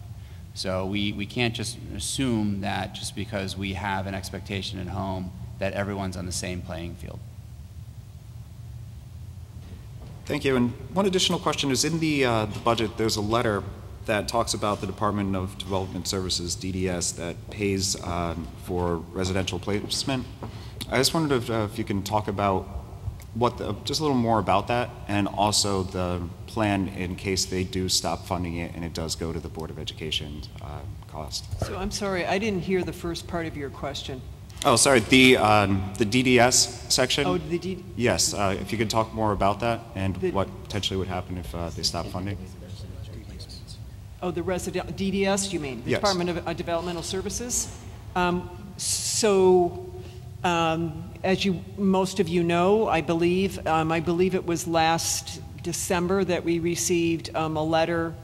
So we can't just assume that just because we have an expectation at home that everyone's on the same playing field.
Thank you. And one additional question is in the budget, there's a letter that talks about the Department of Development Services, DDS, that pays for residential placement. I just wondered if you can talk about just a little more about that, and also the plan in case they do stop funding it and it does go to the Board of Education cost.
So I'm sorry, I didn't hear the first part of your question.
Oh, sorry, the DDS section.
Oh, the DDS.
Yes, if you could talk more about that and what potentially would happen if they stop funding.
Oh, the DDS, you mean? The
Yes.
Department of Developmental Services? As most of you know, I believe it was last December that we received a letter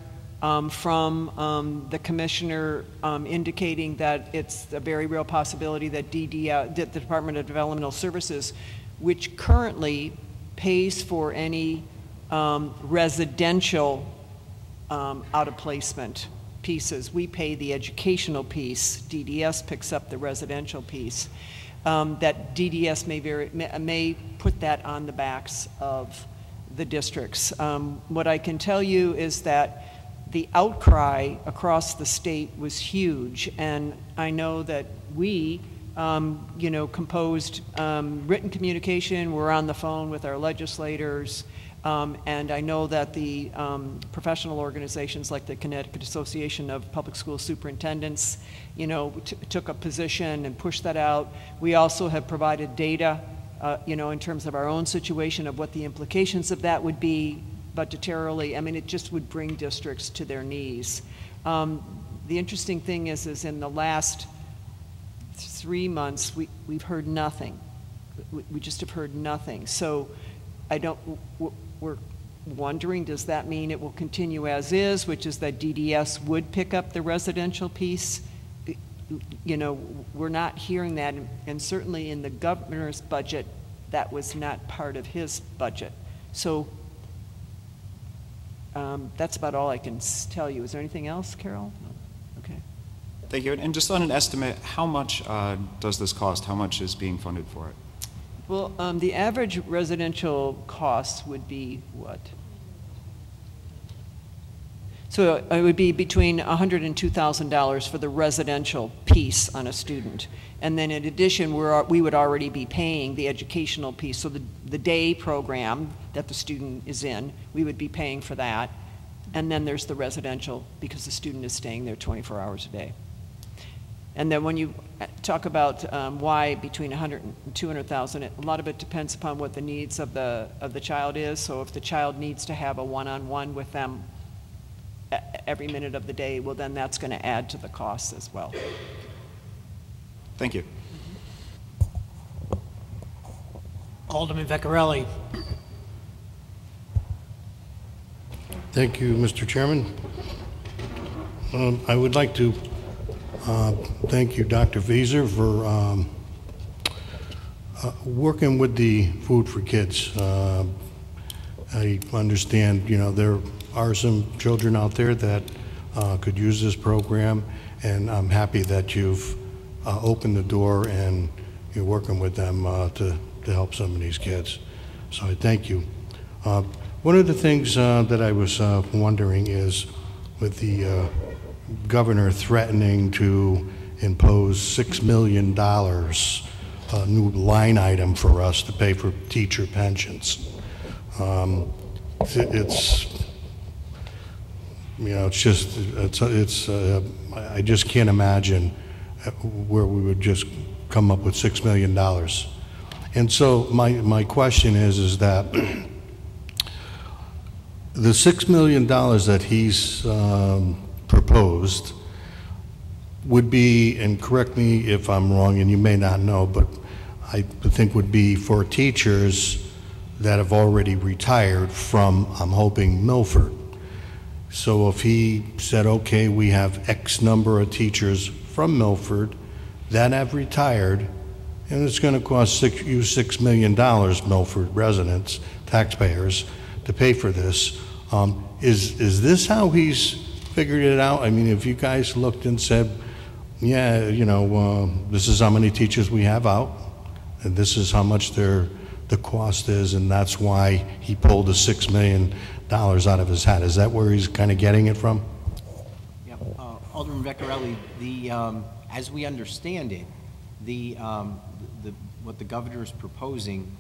from the commissioner indicating that it's a very real possibility that the Department of Developmental Services, which currently pays for any residential out-of-placement pieces. We pay the educational piece. DDS picks up the residential piece. That DDS may put that on the backs of the districts. What I can tell you is that the outcry across the state was huge, and I know that we, composed written communication. We're on the phone with our legislators. And I know that the professional organizations like the Connecticut Association of Public School Superintendents, took a position and pushed that out. We also have provided data, in terms of our own situation of what the implications of that would be budgetarily. I mean, it just would bring districts to their knees. The interesting thing is in the last 3 months, we've heard nothing. We just have heard nothing. So we're wondering, does that mean it will continue as is, which is that DDS would pick up the residential piece? We're not hearing that, and certainly in the governor's budget, that was not part of his budget. So that's about all I can tell you. Is there anything else, Carol? No. Okay.
Thank you. And just on an estimate, how much does this cost? How much is being funded for it?
Well, the average residential cost would be what? So it would be between $100,000 and $2,000 for the residential piece on a student. And then in addition, we would already be paying the educational piece. So the day program that the student is in, we would be paying for that. And then there's the residential because the student is staying there 24 hours a day. And then when you talk about why between 100 and 200,000, a lot of it depends upon what the needs of the child is. So if the child needs to have a one-on-one with them every minute of the day, well, then that's going to add to the costs as well.
Thank you.
Alderman Vecchiarelli.
Thank you, Mr. Chairman. I would like to thank you, Dr. Vieser, for working with the Food for Kids. I understand, there are some children out there that could use this program, and I'm happy that you've opened the door and you're working with them to help some of these kids. So I thank you. One of the things that I was wondering is, with the governor threatening to impose $6 million, a new line item for us to pay for teacher pensions. I just can't imagine where we would just come up with $6 million. And so my question is that the $6 million that he's proposed would be, and correct me if I'm wrong, and you may not know, but I think would be for teachers that have already retired from, I'm hoping, Milford. So if he said, okay, we have X number of teachers from Milford that have retired, and it's going to cost you $6 million, Milford residents, taxpayers, to pay for this. Is this how he's figured it out? I mean, if you guys looked and said, yeah, this is how many teachers we have out, and this is how much the cost is, and that's why he pulled the $6 million out of his hat. Is that where he's kind of getting it from?
Yeah, Alderman Vecchiarelli, as we understand it, what the governor is proposing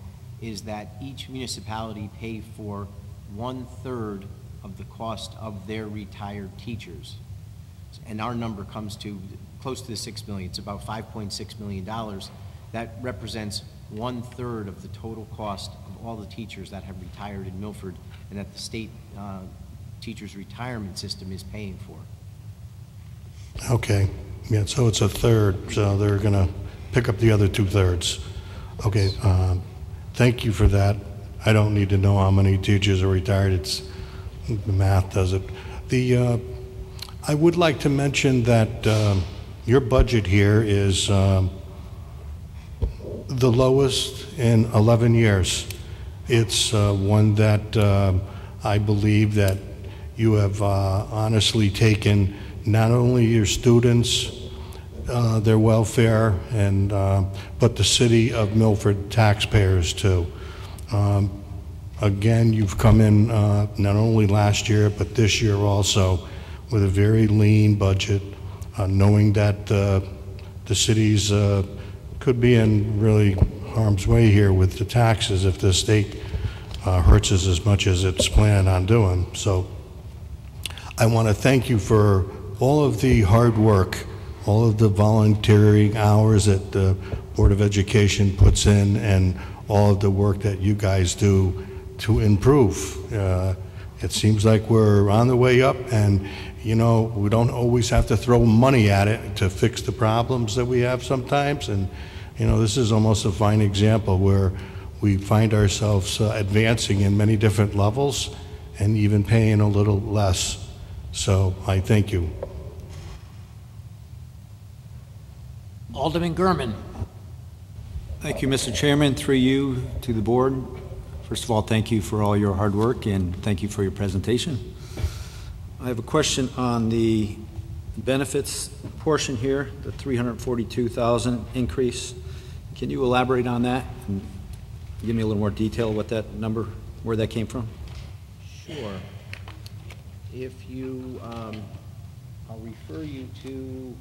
is that each municipality pay for 1/3 of the cost of their retired teachers. And our number comes to close to the $6 million. It's about $5.6 million. That represents 1/3 of the total cost of all the teachers that have retired in Milford and that the state teachers retirement system is paying for.
Okay, yeah, so it's 1/3, so they're gonna pick up the other 2/3. Okay, thank you for that. I don't need to know how many teachers are retired. It's the math does it. I would like to mention that your budget here is the lowest in 11 years. It's one that I believe that you have honestly taken not only your students, their welfare, and but the city of Milford taxpayers too. Again, you've come in not only last year but this year also with a very lean budget, knowing that the cities could be in really harm's way here with the taxes if the state hurts us as much as it's planning on doing. So I want to thank you for all of the hard work, all of the volunteering hours that the Board of Education puts in, and all of the work that you guys do to improve. It seems like we're on the way up, and we don't always have to throw money at it to fix the problems that we have sometimes. And this is almost a fine example where we find ourselves advancing in many different levels and even paying a little less. So I thank you.
Alderman Gurman.
Thank you, Mr. Chairman. Through you to the board. First of all, thank you for all your hard work and thank you for your presentation. I have a question on the benefits portion here, the $342,000 increase. Can you elaborate on that and give me a little more detail what that number, where that came from?
Sure. If you, I'll refer you to,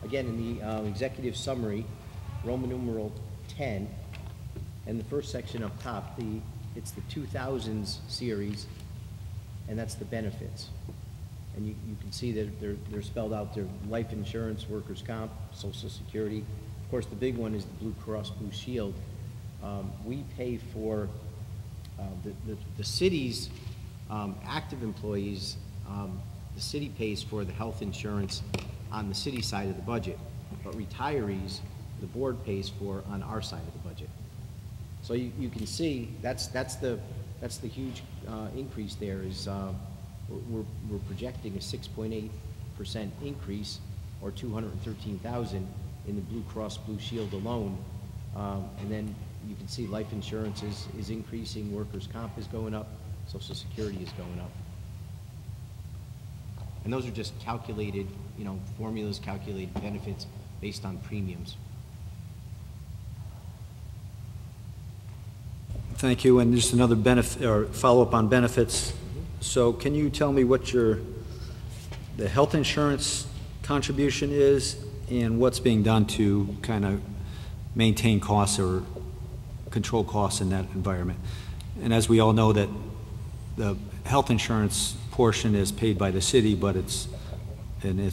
again, in the executive summary, Roman numeral 10, and the first section up top, it's the 2000s series, and that's the benefits. and you can see that they're spelled out there: life insurance, workers' comp, Social Security. Of course, the big one is the Blue Cross Blue Shield. We pay for the city's active employees. The city pays for the health insurance on the city side of the budget, but retirees, the board pays for on our side of the budget. So you can see that's the huge increase there. Is we're projecting a 6.8% increase, or 213,000 in the Blue Cross Blue Shield alone, and then you can see life insurance is increasing, workers' comp is going up, Social Security is going up. And those are just calculated, formulas, calculated benefits based on premiums.
Thank you. And just another benefit or follow-up on benefits. So can you tell me what the health insurance contribution is and what's being done to kind of maintain costs or control costs in that environment? And as we all know, that the health insurance portion is paid by the city, but it's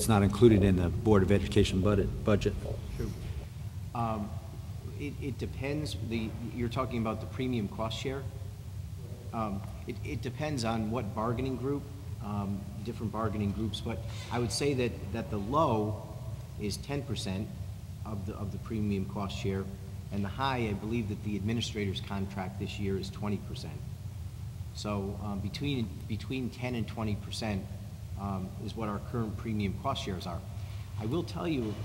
not included in the Board of Education budget.
True. It depends. You're talking about the premium cost share. It depends on what bargaining group, different bargaining groups, but I would say that the low is 10% of the premium cost share, and the high, I believe that the administrator's contract this year is 20%. So between 10 and 20% is what our current premium cost shares are. I will tell you,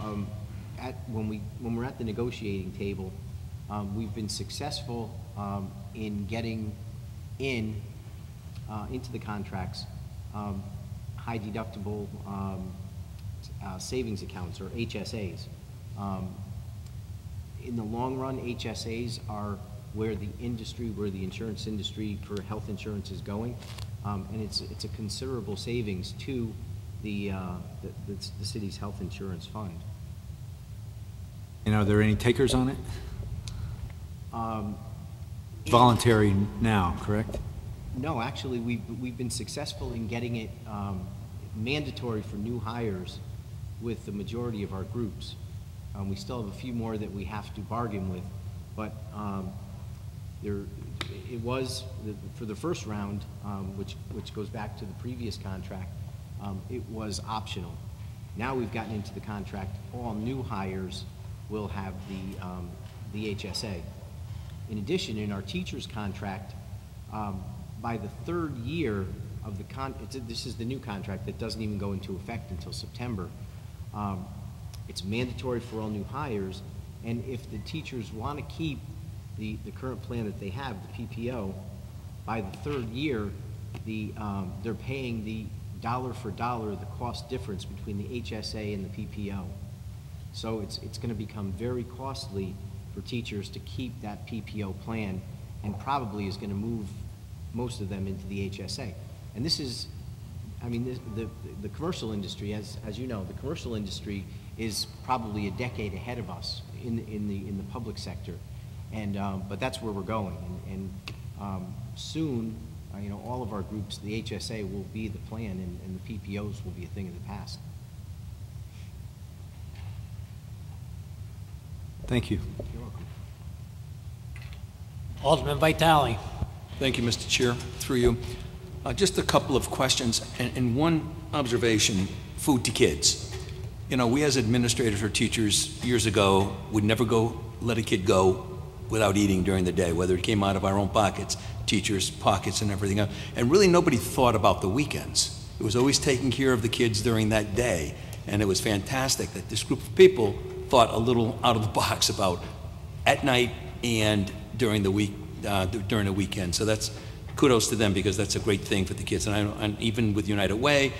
when we're at the negotiating table, we've been successful in getting into the contracts high deductible savings accounts, or HSAs. In the long run, HSAs are where the insurance industry for health insurance is going, and it's a considerable savings to the city's health insurance fund.
And are there any takers on it? Voluntary now, correct?
No, actually, we've been successful in getting it mandatory for new hires with the majority of our groups. We still have a few more that we have to bargain with, but it was for the first round, which goes back to the previous contract. It was optional. Now we've gotten into the contract. All new hires will have the HSA. In addition, in our teachers' contract, by the third year of the this is the new contract that doesn't even go into effect until September. It's mandatory for all new hires, and if the teachers want to keep the current plan that they have, the PPO, by the third year, they're paying the dollar for dollar the cost difference between the HSA and the PPO. So it's going to become very costly for teachers to keep that PPO plan, and probably is going to move most of them into the HSA. And this is, I mean, the commercial industry, as you know, the commercial industry is probably a decade ahead of us in the public sector, and but that's where we're going. And soon, all of our groups, the HSA will be the plan, and the PPOs will be a thing of the past.
Thank you.
You're welcome.
Alderman Vitale.
Thank you, Mr. Chair. Through you. Just a couple of questions and one observation: food to kids. We as administrators or teachers years ago would never let a kid go without eating during the day, whether it came out of our own pockets, teachers' pockets, and everything else. And really nobody thought about the weekends. It was always taking care of the kids during that day. And it was fantastic that this group of people thought a little out of the box about at night and during the week, during the weekend. So that's kudos to them, because that's a great thing for the kids. And even with United Way,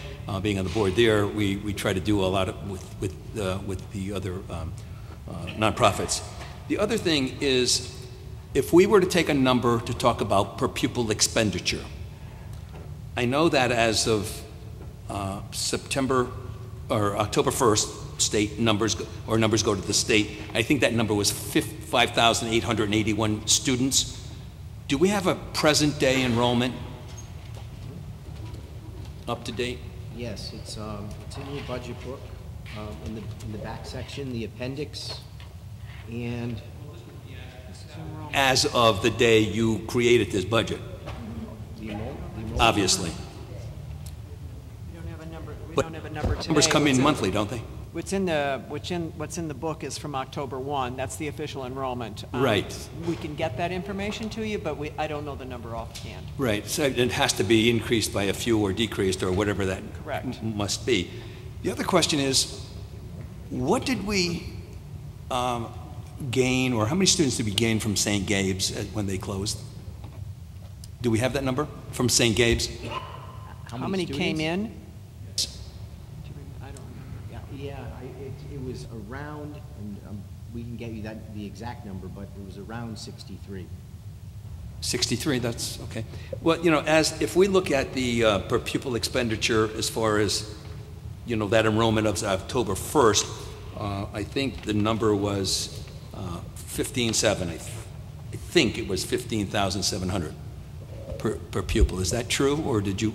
being on the board there, we try to do a lot with the other nonprofits. The other thing is, if we were to take a number to talk about per pupil expenditure, I know that as of September or October 1st, state numbers go to the state. I think that number was 5,881 students. Do we have a present day enrollment up to date?
Yes, it's in your budget book, in the back section, the appendix, and
As of the day you created this budget, obviously.
We don't have a number, we
But
don't have a number today.
Numbers come in monthly, don't they?
What's in the book is from October 1. That's the official enrollment.
Right.
We can get that information to you, but I don't know the number offhand.
Right, so it has to be increased by a few or decreased or whatever that
Correct.
must be. The other question is, what did we gain, or how many students did we gain from St. Gabe's when they closed? Do we have that number from St. Gabe's?
How many came in?
I don't remember. Yeah, it was around, and we can get you the exact number, but it was around 63.
63, that's okay. Well, if we look at the per pupil expenditure as far as, that enrollment of October 1st, I think the number was 15,700. I think it was 15,700 per pupil. Is that true, or did you?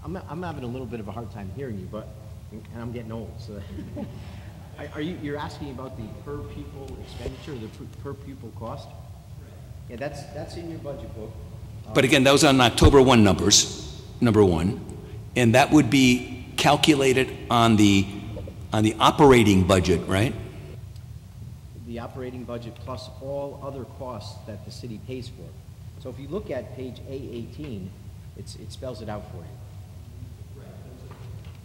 I'm having a little bit of a hard time hearing you, and I'm getting old, so. You're asking about the per pupil expenditure, the per pupil cost? Yeah, that's in your budget book.
But again, those are on October 1 numbers, number one, and that would be calculated on the operating budget, right?
The operating budget plus all other costs that the city pays for. So if you look at page A18, it spells it out for you.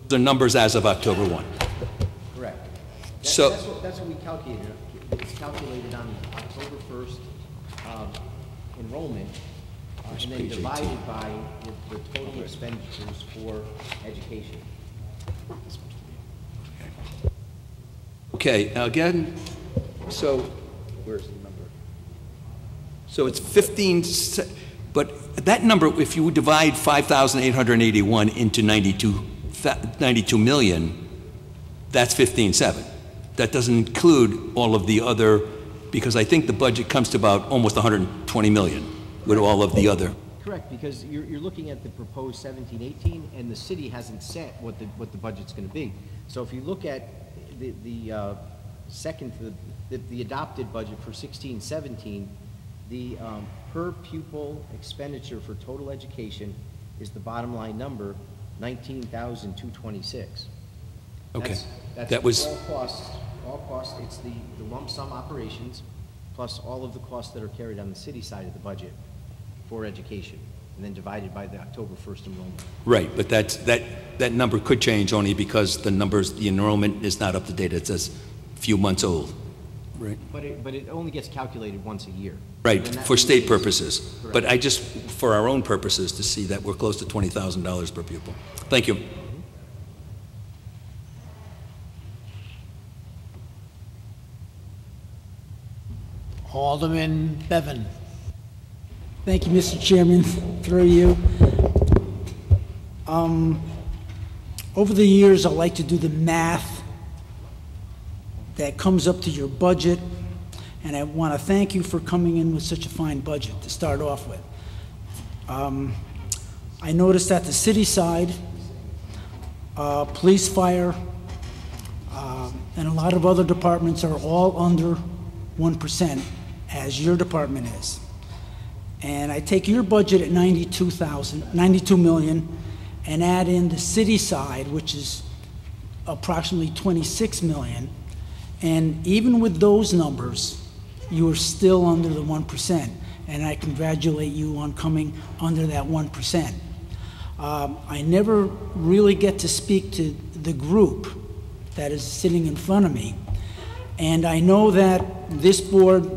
The numbers as of October 1.
Correct. That's what we calculated. It's calculated on October 1st enrollment, and then divided by the total expenditures for education.
Okay, now again, so where's the number? So it's 15, but that number, if you divide 5,881 into 92 million, that's 15.7. That doesn't include all of the other, because I think the budget comes to about almost 120 million with all of the other.
Correct, because you're looking at the proposed 17-18, and the city hasn't set what the budget's going to be. So if you look at the adopted budget for 16-17, the per pupil expenditure for total education is the bottom line number, 19,226.
Okay,
That's
that was
all costs. It's the lump sum operations plus all of the costs that are carried on the city side of the budget for education, and then divided by the October 1st enrollment.
right, but that number could change only because the enrollment is not up to date. It says a few months old. Right.
But it only gets calculated once a year.
Right, for state purposes. Correct. But I just, for our own purposes, to see that we're close to $20,000 per pupil. Thank you.
Alderman Bevan.
Thank you, Mr. Chairman, through you. Over the years, I like to do the math that comes up to your budget, and I want to thank you for coming in with such a fine budget to start off with. I noticed that the city side, police, fire, and a lot of other departments are all under 1%, as your department is. And I take your budget at 92 million, and add in the city side, which is approximately 26 million. And even with those numbers, you are still under the 1%. And I congratulate you on coming under that 1%. I never really get to speak to the group that is sitting in front of me. And I know that this board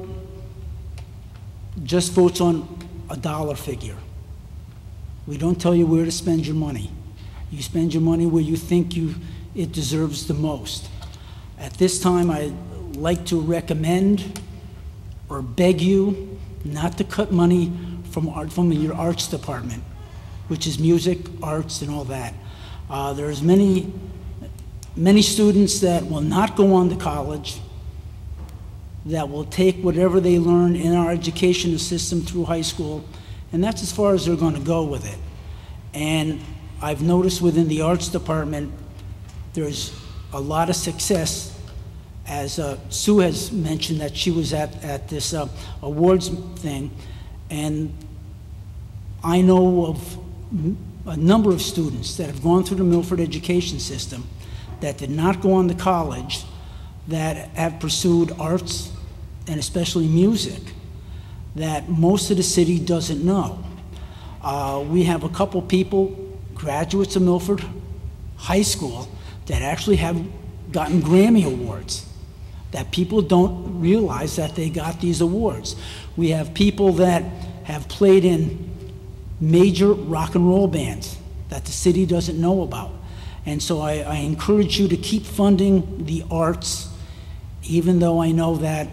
just votes on a dollar figure. We don't tell you where to spend your money. You spend your money where you think it deserves the most. At this time, I'd like to recommend or beg you not to cut money from your arts department, which is music, arts, and all that. There's many students that will not go on to college, that will take whatever they learn in our education system through high school, and that's as far as they're going to go with it. And I've noticed within the arts department, there's a lot of success. As Sue has mentioned that she was at this awards thing, and I know of a number of students that have gone through the Milford education system that did not go on to college, that have pursued arts and especially music, that most of the city doesn't know. We have a couple people, graduates of Milford High School, that actually have gotten Grammy Awards, that people don't realize that they got these awards. We have people that have played in major rock and roll bands that the city doesn't know about. And so I encourage you to keep funding the arts, even though I know that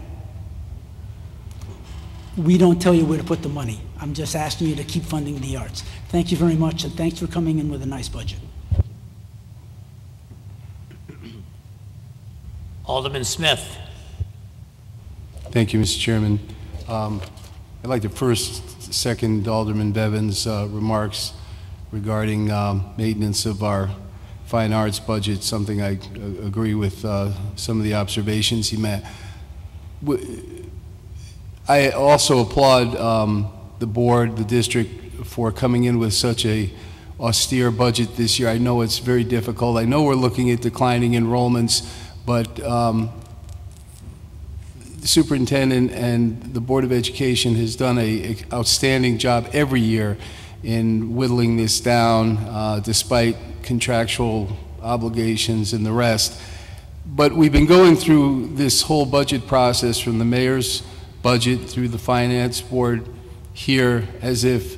we don't tell you where to put the money. I'm just asking you to keep funding the arts. Thank you very much, and thanks for coming in with a nice budget.
Alderman Smith.
Thank you, Mr. Chairman. I'd like to first second Alderman Bevan's remarks regarding maintenance of our fine arts budget, something I agree with some of the observations he made. I also applaud the board, the district, for coming in with such a austere budget this year. I know it's very difficult. I know we're looking at declining enrollments, but the superintendent and the Board of Education has done an outstanding job every year in whittling this down, despite contractual obligations and the rest. But we've been going through this whole budget process from the mayor's budget through the finance board here as if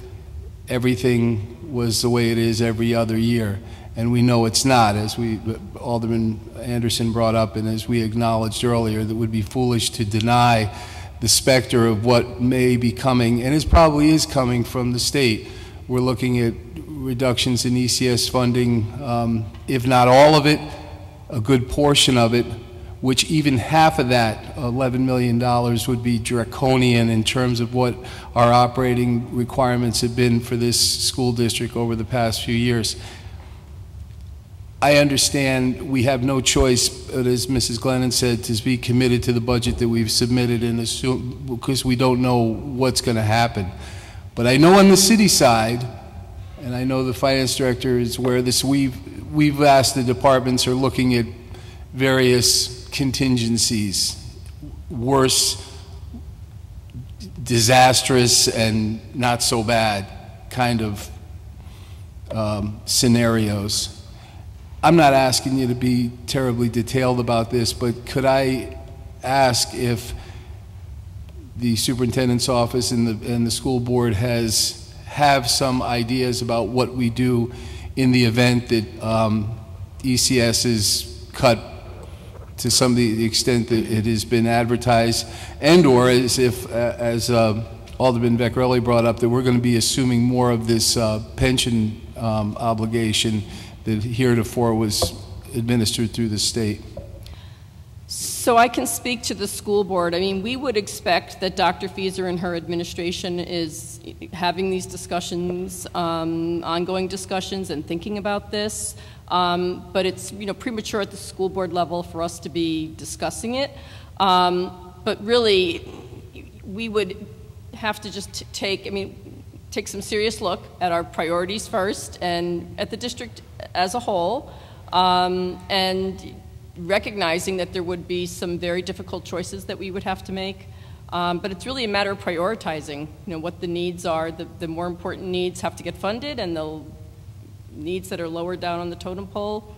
everything was the way it is every other year. And we know it's not, as Alderman Anderson brought up, and as we acknowledged earlier, that it would be foolish to deny the specter of what may be coming, and it probably is coming from the state. We're looking at reductions in ECS funding, if not all of it, a good portion of it, which even half of that, $11 million, would be draconian in terms of what our operating requirements have been for this school district over the past few years. I understand we have no choice, but as Mrs. Glennon said, to be committed to the budget that we've submitted and assume, because we don't know what's going to happen. But I know on the city side, and I know the finance director is aware of this, we've asked the departments are looking at various contingencies, worse, disastrous, and not so bad kind of scenarios. I'm not asking you to be terribly detailed about this, but could I ask if the superintendent's office and the school board have some ideas about what we do in the event that ECS is cut to some of the extent that it has been advertised, and or as if, as Alderman Vecchiarelli brought up, that we're going to be assuming more of this pension obligation that heretofore was administered through the state.
So I can speak to the school board. I mean, we would expect that Dr. Fieser and her administration is having these discussions, ongoing discussions, and thinking about this. But it's premature at the school board level for us to be discussing it. But really, we would have to just take some serious look at our priorities first and at the district as a whole, and recognizing that there would be some very difficult choices that we would have to make. But it's really a matter of prioritizing, what the needs are. The more important needs have to get funded, and the needs that are lower down on the totem pole,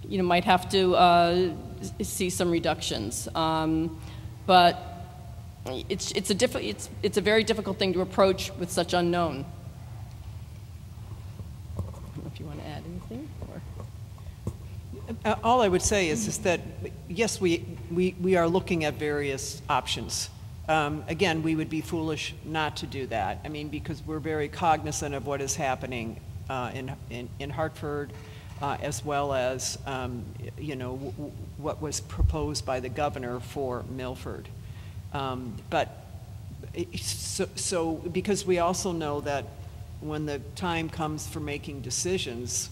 might have to see some reductions. But it's a very difficult thing to approach with such unknown. I don't know if you want to add anything.
All I would say is that, yes, we are looking at various options. Again, we would be foolish not to do that. I mean, because we're very cognizant of what is happening in Hartford, as well as, what was proposed by the governor for Milford. But because we also know that when the time comes for making decisions,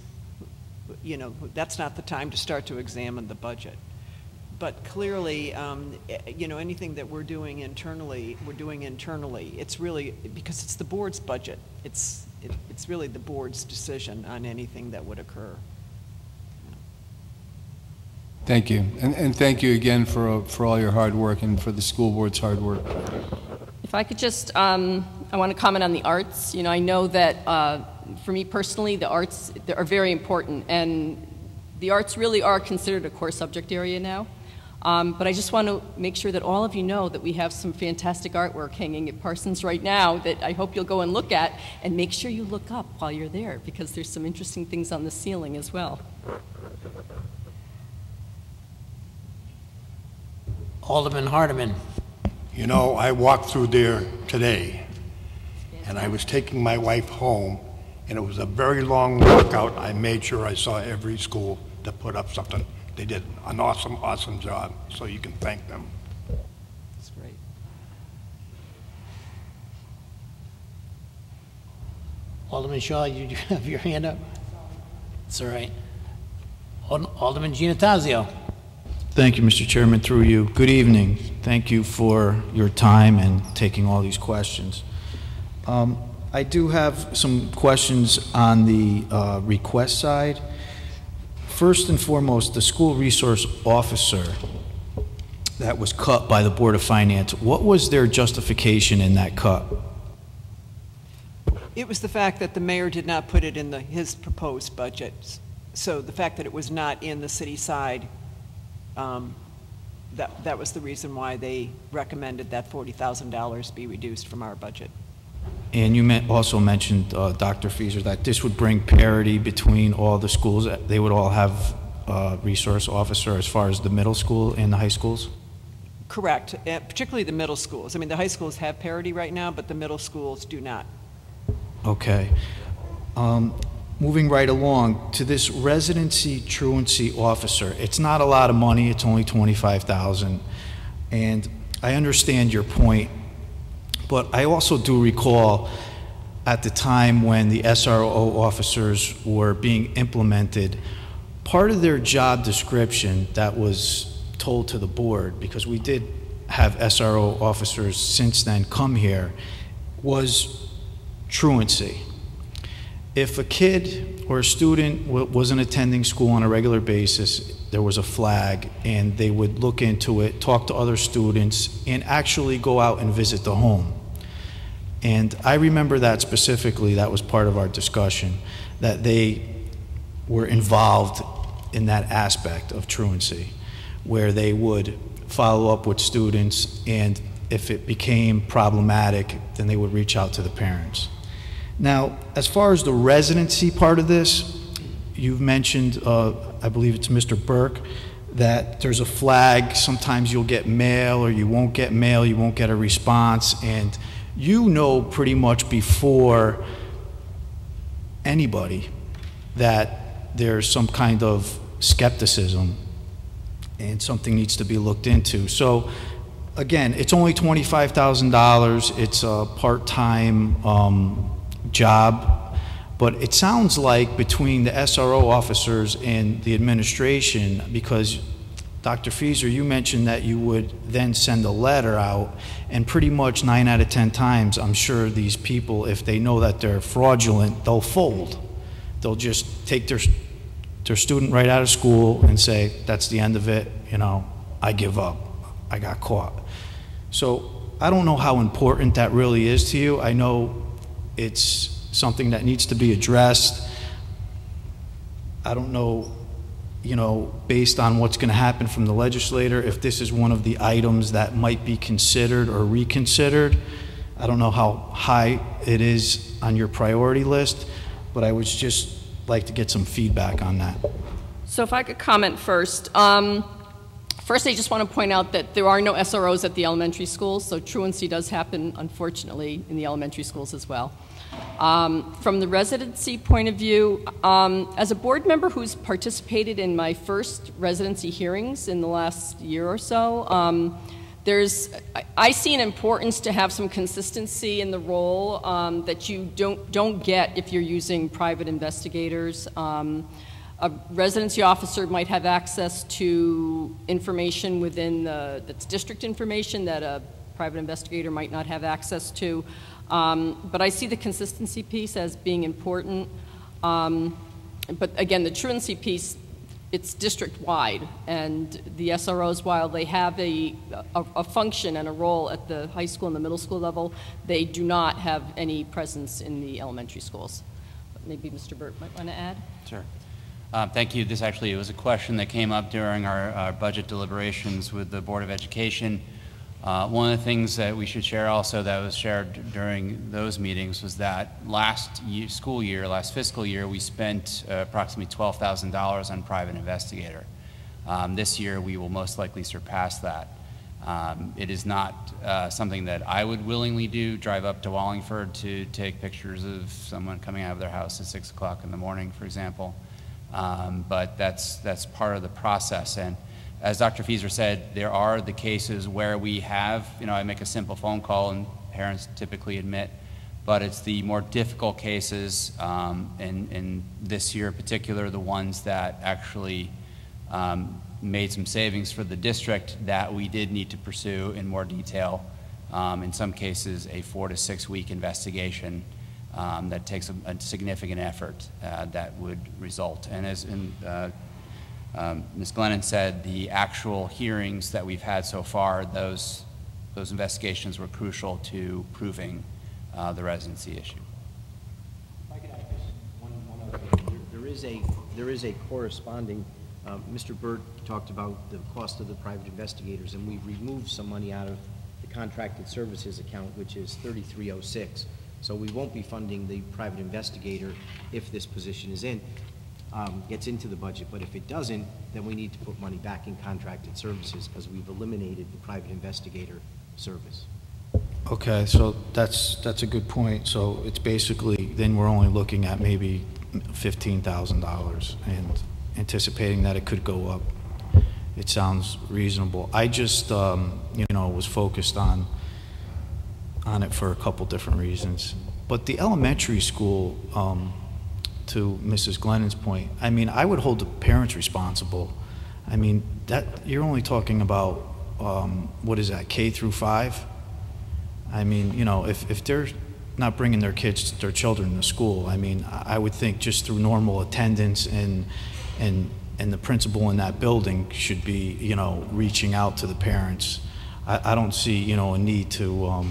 you know, that's not the time to start to examine the budget. But clearly, you know, anything that we're doing internally, we're doing internally. It's really, because it's the board's budget. It's really the board's decision on anything that would occur.
Thank you. And thank you again for all your hard work and for the school board's hard work.
If I could just, I want to comment on the arts. You know, I know that for me personally, the arts are very important, and the arts really are considered a core subject area now. But I just want to make sure that all of you know that we have some fantastic artwork hanging at Parsons right now that I hope you'll go and look at, and make sure you look up while you're there, because there's some interesting things on the ceiling as well.
Alderman Hardeman.
You know, I walked through there today, and I was taking my wife home, and it was a very long walk out. I made sure I saw every school that put up something. They did an awesome, awesome job, so you can thank them.
That's great.
Alderman Shaw, you have your hand up? It's all right. Alderman Giannattasio.
Thank you, Mr. Chairman, through you. Good evening. Thank you for your time and taking all these questions. I do have some questions on the request side. First and foremost, the school resource officer that was cut by the Board of Finance, what was their justification in that cut?
It was the fact that the mayor did not put it in his proposed budget. So the fact that it was not in the city side, that was the reason why they recommended that $40,000 be reduced from our budget.
And you also mentioned, Dr. Fieser, that this would bring parity between all the schools. They would all have a resource officer as far as the middle school and the high schools?
Correct, particularly the middle schools. I mean, the high schools have parity right now, but the middle schools do not.
Okay. Moving right along to this residency truancy officer, it's not a lot of money, it's only $25,000, and I understand your point, but I also do recall at the time when the SRO officers were being implemented, part of their job description that was told to the board, because we did have SRO officers since then come here, was truancy. If a kid or a student wasn't attending school on a regular basis, there was a flag, and they would look into it, talk to other students, and actually go out and visit the home. And I remember that specifically. That was part of our discussion, that they were involved in that aspect of truancy, where they would follow up with students, and if it became problematic, then they would reach out to the parents. Now, as far as the residency part of this, you've mentioned, I believe it's Mr. Burke, that there's a flag. Sometimes you'll get mail, or you won't get mail, you won't get a response, and you know pretty much before anybody that there's some kind of skepticism and something needs to be looked into. So again, it's only $25,000. It's a part-time job, but it sounds like between the SRO officers and the administration, because Dr. Fieser, you mentioned that you would then send a letter out, and pretty much 9 out of 10 times, I'm sure these people, if they know that they're fraudulent, they'll fold. They'll just take their student right out of school and say, that's the end of it, you know, I give up, I got caught. So I don't know how important that really is to you. I know it's something that needs to be addressed. I don't know, you know, based on what's going to happen from the legislator, if this is one of the items that might be considered or reconsidered. I don't know how high it is on your priority list, but I would just like to get some feedback on that.
So if I could comment first. First, I just want to point out that there are no SROs at the elementary schools, so truancy does happen, unfortunately, in the elementary schools as well. From the residency point of view, as a board member who's participated in my first residency hearings in the last year or so, I see an importance to have some consistency in the role that you don't get if you're using private investigators. A residency officer might have access to information within that's district information that a private investigator might not have access to. But I see the consistency piece as being important. But again, the truancy piece, it's district-wide, and the SROs, while they have a function and a role at the high school and the middle school level, they do not have any presence in the elementary schools. But maybe Mr. Burt might want to add?
Sure. Thank you. This actually was a question that came up during our budget deliberations with the Board of Education. One of the things that we should share also that was shared during those meetings was that last fiscal year, we spent approximately $12,000 on private investigator. This year, we will most likely surpass that. It is not something that I would willingly do, drive up to Wallingford to take pictures of someone coming out of their house at 6 o'clock in the morning, for example. But that's part of the process. And as Dr. Fieser said, there are the cases where we have, I make a simple phone call and parents typically admit, but it's the more difficult cases, and this year in particular, the ones that actually made some savings for the district that we did need to pursue in more detail. In some cases, a 4 to 6 week investigation that takes a significant effort that would result. And as Ms. Glennon said, the actual hearings that we've had so far, those investigations were crucial to proving the residency issue.
If I could add just one other thing. There is a corresponding, Mr. Burt talked about the cost of the private investigators, and we've removed some money out of the contracted services account, which is 3306. So we won't be funding the private investigator if this position is gets into the budget. But if it doesn't, then we need to put money back in contracted services because we've eliminated the private investigator service.
Okay, so that's a good point. So it's basically, then we're only looking at maybe $15,000 and anticipating that it could go up. It sounds reasonable. I just, was focused on it for a couple different reasons. But the elementary school, to Mrs. Glennon's point, I mean, I would hold the parents responsible. I mean, that you're only talking about, what is that, K through 5? I mean, if they're not bringing their children to school, I mean, I would think just through normal attendance and the principal in that building should be, reaching out to the parents. I don't see, a need to,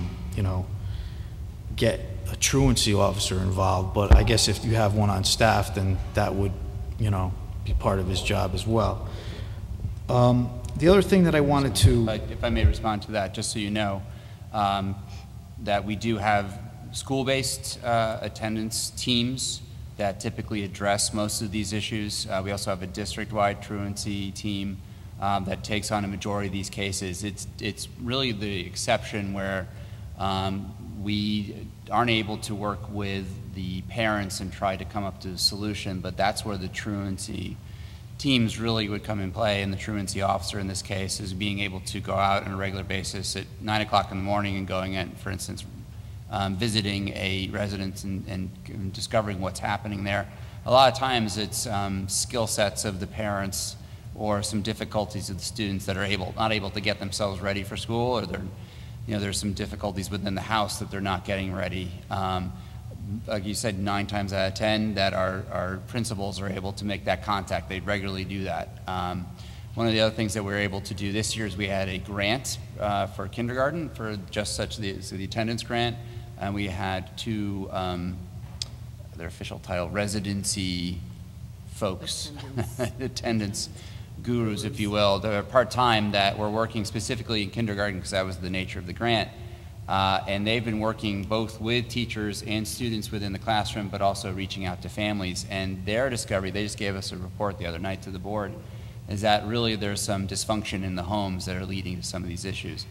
get a truancy officer involved, but I guess if you have one on staff, then that would, be part of his job as well. The other thing that I wanted to...
If I may respond to that, just so you know, that we do have school-based attendance teams that typically address most of these issues. We also have a district-wide truancy team that takes on a majority of these cases. It's really the exception where we aren't able to work with the parents and try to come up to a solution, but that's where the truancy teams really would come in play, and the truancy officer in this case is being able to go out on a regular basis at 9 o'clock in the morning and going in, for instance, visiting a residence and discovering what's happening there. A lot of times it's skill sets of the parents or some difficulties of the students that are not able to get themselves ready for school, or there's some difficulties within the house that they're not getting ready. Like you said, 9 times out of 10 that our principals are able to make that contact. They regularly do that. One of the other things that we were able to do this year is we had a grant for kindergarten for just such the attendance grant, and we had 2, their official title, residency folks, attendance gurus, if you will. They're part-time that were working specifically in kindergarten because that was the nature of the grant. And they've been working both with teachers and students within the classroom, but also reaching out to families. And their discovery, they just gave us a report the other night to the board, is that really there's some dysfunction in the homes that are leading to some of these issues.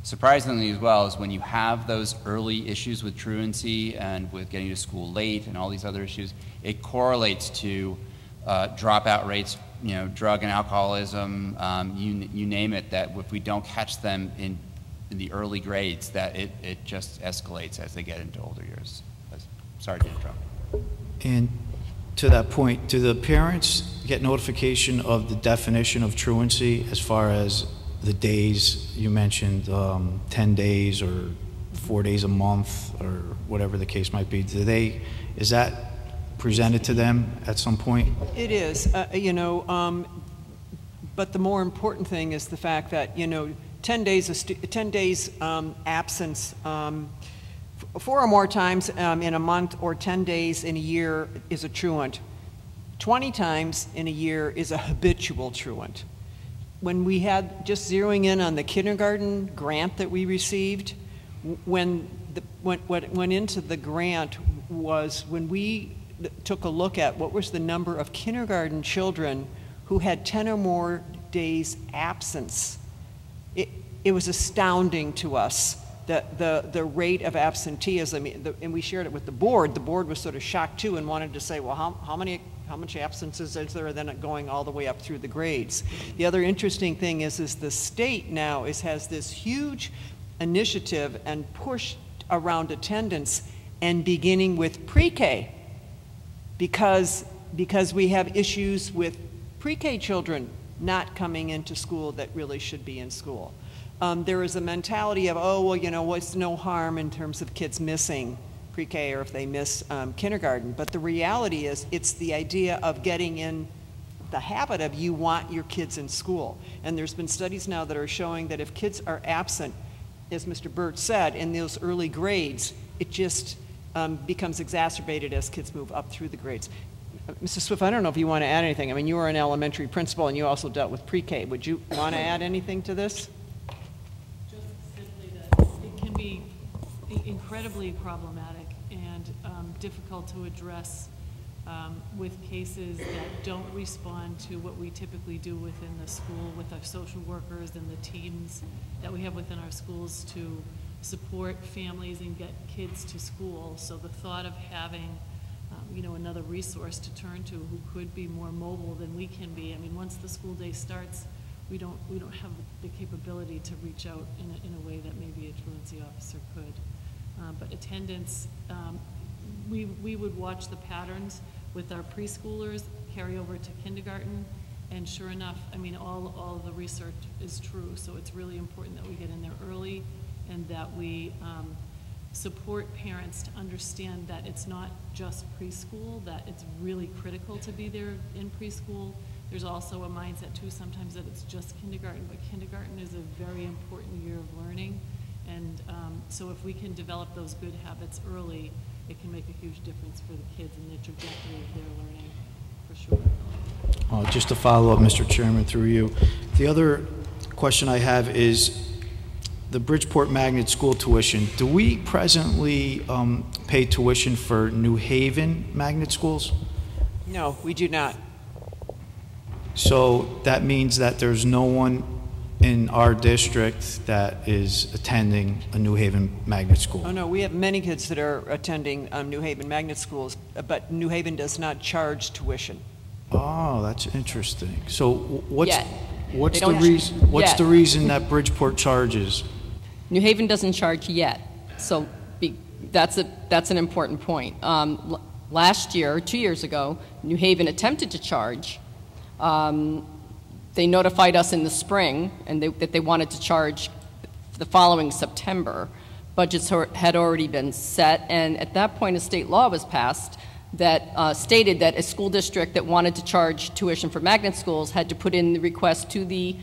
Surprisingly as well is when you have those early issues with truancy and with getting to school late and all these other issues, it correlates to dropout rates, drug and alcoholism, you name it, that if we don't catch them in the early grades that it just escalates as they get into older years. Sorry to interrupt.
And to that point, do the parents get notification of the definition of truancy as far as the days you mentioned, 10 days or 4 days a month or whatever the case might be? Is that presented to them at some point?
It is, but the more important thing is the fact that, 10 days absence 4 or more times in a month or 10 days in a year is a truant. 20 times in a year is a habitual truant. When we had, just zeroing in on the kindergarten grant that we received, what went into the grant was when we took a look at what was the number of kindergarten children who had 10 or more days absence, it was astounding to us that the rate of absenteeism, and we shared it with the board. The board was sort of shocked too and wanted to say, well, how much absences is there, then going all the way up through the grades? The other interesting thing is the state now has this huge initiative and push around attendance, and beginning with pre-K, because we have issues with pre-K children not coming into school that really should be in school. There is a mentality of, oh, well, what's no harm in terms of kids missing pre-K or if they miss kindergarten. But the reality is, it's the idea of getting in the habit of you want your kids in school. And there's been studies now that are showing that if kids are absent, as Mr. Burt said, in those early grades, it just becomes exacerbated as kids move up through the grades. Mrs. Swift, I don't know if you want to add anything. I mean, you were an elementary principal and you also dealt with pre-K. Would you want to add anything to this?
It can be incredibly problematic and difficult to address with cases that don't respond to what we typically do within the school with our social workers and the teams that we have within our schools to support families and get kids to school. So the thought of having another resource to turn to who could be more mobile than we can be. I mean, once the school day starts, we don't have the capability to reach out in a way that maybe a truancy officer could. But attendance, we would watch the patterns with our preschoolers, carry over to kindergarten, and sure enough, I mean, all of the research is true. So it's really important that we get in there early and that we support parents to understand that it's not just preschool, that it's really critical to be there in preschool. There's also a mindset too sometimes that it's just kindergarten, but kindergarten is a very important year of learning. And so if we can develop those good habits early, it can make a huge difference for the kids and the trajectory of their learning, for sure.
Just to follow up, Mr. Chairman, through you, the other question I have is the Bridgeport Magnet School tuition. Do we presently pay tuition for New Haven magnet schools?
No, we do not.
So that means that there's no one in our district that is attending a New Haven magnet school?
Oh, no, we have many kids that are attending New Haven magnet schools, but New Haven does not charge tuition.
Oh, that's interesting. So what's
Yet.
the reason that Bridgeport charges?
New Haven doesn't charge yet, so that's an important point. Last year, 2 years ago, New Haven attempted to charge. They notified us in the spring that they wanted to charge the following September. Budgets had already been set, and at that point a state law was passed that stated that a school district that wanted to charge tuition for magnet schools had to put in the request to the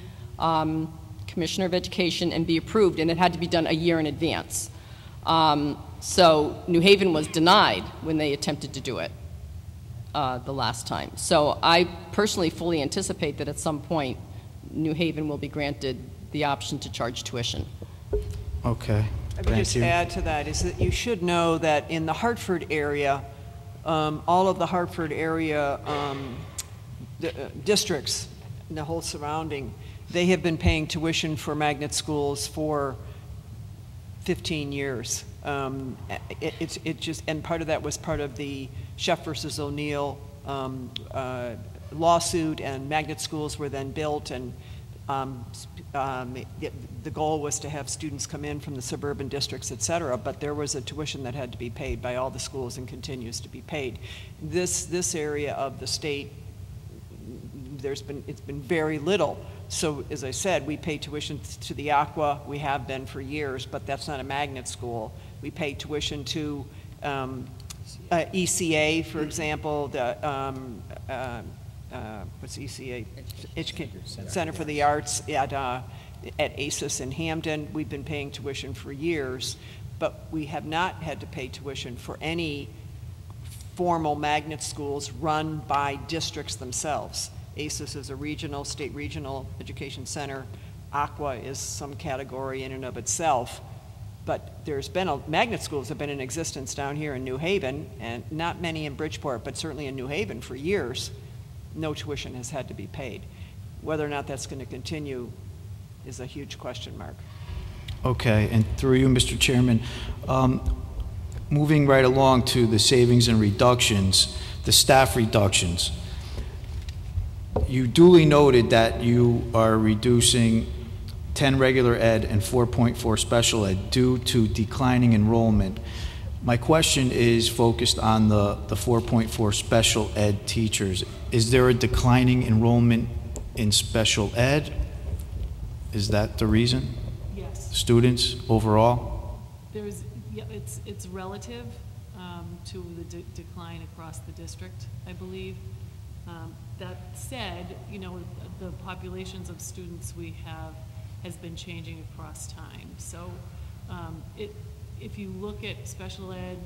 Commissioner of Education and be approved, and it had to be done a year in advance. So New Haven was denied when they attempted to do it the last time. So I personally fully anticipate that at some point New Haven will be granted the option to charge tuition.
Okay.
I would just add to that is that you should know that in the Hartford area, all of the Hartford area districts, and the whole surrounding, they have been paying tuition for magnet schools for 15 years. It just, and part of that was part of the Sheff versus O'Neill lawsuit, and magnet schools were then built, and The goal was to have students come in from the suburban districts, et cetera, but there was a tuition that had to be paid by all the schools and continues to be paid. This area of the state, it's been very little. So as I said, we pay tuition to the Aqua. We have been for years, but that's not a magnet school. We pay tuition to ECA, for example, what's ECA? Center for the Arts at ACES in Hamden. We've been paying tuition for years, but we have not had to pay tuition for any formal magnet schools run by districts themselves. ACES is a state regional education center. Aqua is some category in and of itself. But there's been magnet schools have been in existence down here in New Haven, and not many in Bridgeport, but certainly in New Haven for years. No tuition has had to be paid. Whether or not that's going to continue is a huge question mark.
Okay, and through you, Mr. Chairman, moving right along to the savings and reductions, the staff reductions. You duly noted that you are reducing 10 regular ed and 4.4 special ed due to declining enrollment. My question is focused on the 4.4 special ed teachers. Is there a declining enrollment in special ed? Is that the reason?
Yes.
Students overall?
It's relative to the decline across the district, I believe. That said, the populations of students we have has been changing across time. So if you look at special ed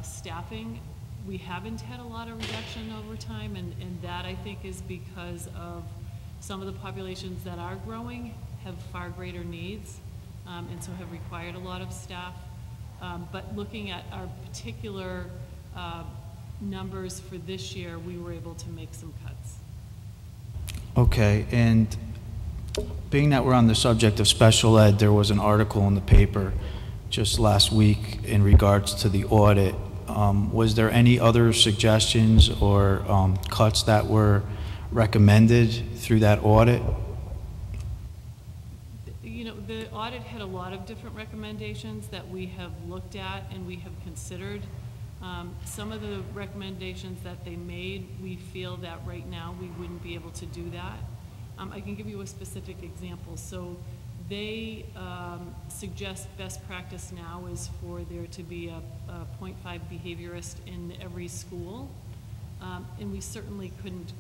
staffing, we haven't had a lot of reduction over time, and that I think is because of some of the populations that are growing have far greater needs, and so have required a lot of staff. But looking at our particular numbers for this year, we were able to make some cuts.
Okay, and being that we're on the subject of special ed, there was an article in the paper just last week in regards to the audit. Was there any other suggestions or cuts that were recommended through that audit?
The audit had a lot of different recommendations that we have looked at and we have considered. Some of the recommendations that they made, we feel that right now we wouldn't be able to do that. I can give you a specific example. So they suggest best practice now is for there to be a 0.5 behaviorist in every school. And we certainly couldn't,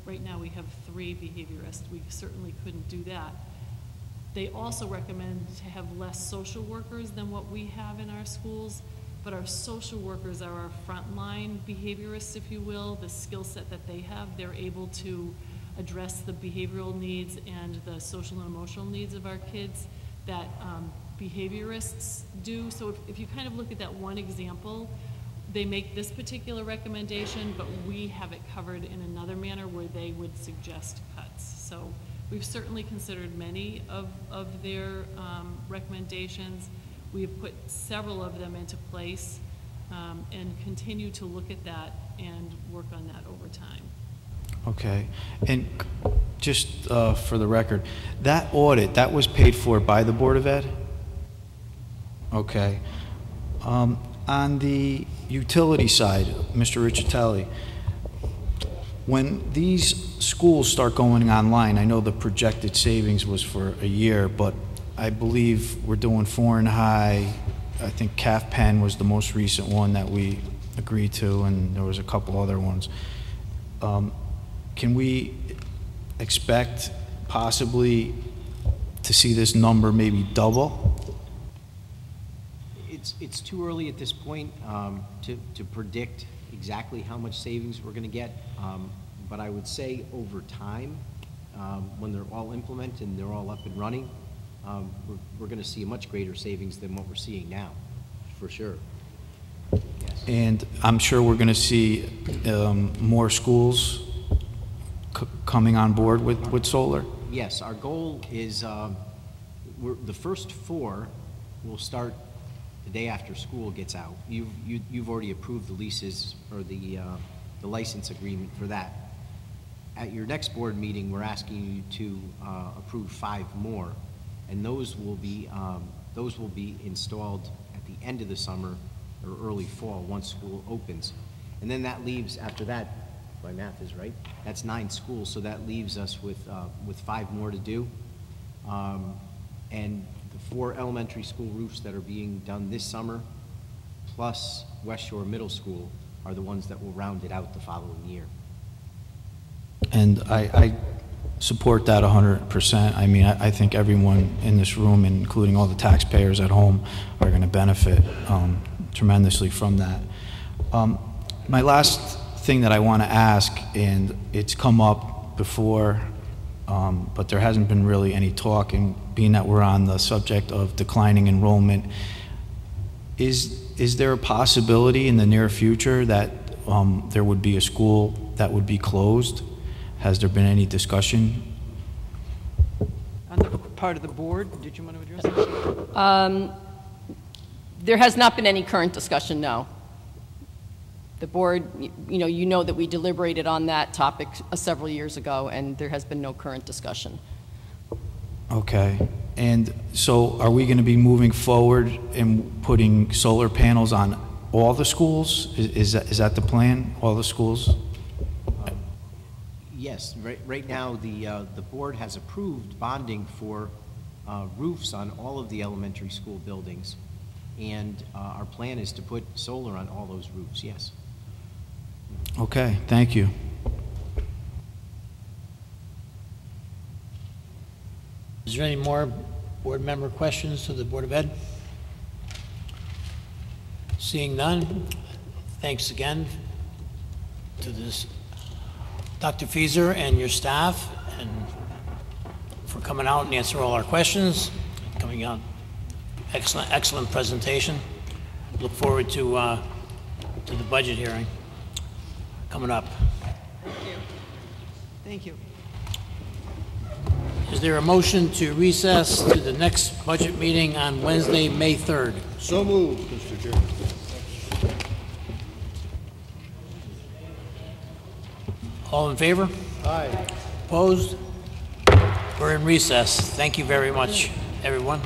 right now we have 3 behaviorists. We certainly couldn't do that. They also recommend to have less social workers than what we have in our schools, but our social workers are our frontline behaviorists, if you will. The skill set that they have, they're able to address the behavioral needs and the social and emotional needs of our kids that behaviorists do. So if you kind of look at that one example, they make this particular recommendation, but we have it covered in another manner where they would suggest cuts. So we've certainly considered many of their recommendations. We have put several of them into place and continue to look at that and work on that over time. Okay, and just for the record, that audit, that was paid for by the Board of Ed? Okay. On the utility side, Mr. Riccitelli, when these schools start going online, I know the projected savings was for a year, but I believe we're doing Foreign High. I think Calf Penn was the most recent one that we agreed to, and there was a couple other ones. Can we expect possibly to see this number maybe double?
It's too early at this point to predict exactly how much savings we're going to get, but I would say over time, when they're all implemented and they're all up and running, we're going to see a much greater savings than what we're seeing now, for sure. Yes.
And I'm sure we're going to see more schools coming on board with solar?
Yes, our goal is the first 4 will start the day after school gets out. You've already approved the leases or the license agreement for that. at your next board meeting, we're asking you to approve 5 more, and those will be installed at the end of the summer or early fall once school opens. And then that leaves, after that, if my math is right, that's 9 schools, so that leaves us with 5 more to do. And the 4 elementary school roofs that are being done this summer, plus West Shore Middle School, are the ones that will round it out the following year.
And I support that 100%. I mean, I think everyone in this room, including all the taxpayers at home, are going to benefit tremendously from that. My last thing that I want to ask, and it's come up before, but there hasn't been really any talk, and being that we're on the subject of declining enrollment, is there a possibility in the near future that there would be a school that would be closed? Has there been any discussion?
On the part of the board, did you want to address that?
There has not been any current discussion, no. The board, you know that we deliberated on that topic several years ago, and there has been no current discussion.
Okay. And so are we going to be moving forward and putting solar panels on all the schools? Is that the plan, all the schools?
Yes, right now the board has approved bonding for roofs on all of the elementary school buildings, and our plan is to put solar on all those roofs, yes.
Okay, thank you.
Is there any more board member questions to the Board of Ed? Seeing none, thanks again to this Dr. Fieser and your staff, and for coming out and answering all our questions, coming out. Excellent presentation. Look forward to the budget hearing coming up.
Thank you.
Is there a motion to recess to the next budget meeting on Wednesday, May 3rd?
So moved, Mr. Chairman.
All in favor?
Aye.
Opposed? We're in recess. Thank you very much, everyone.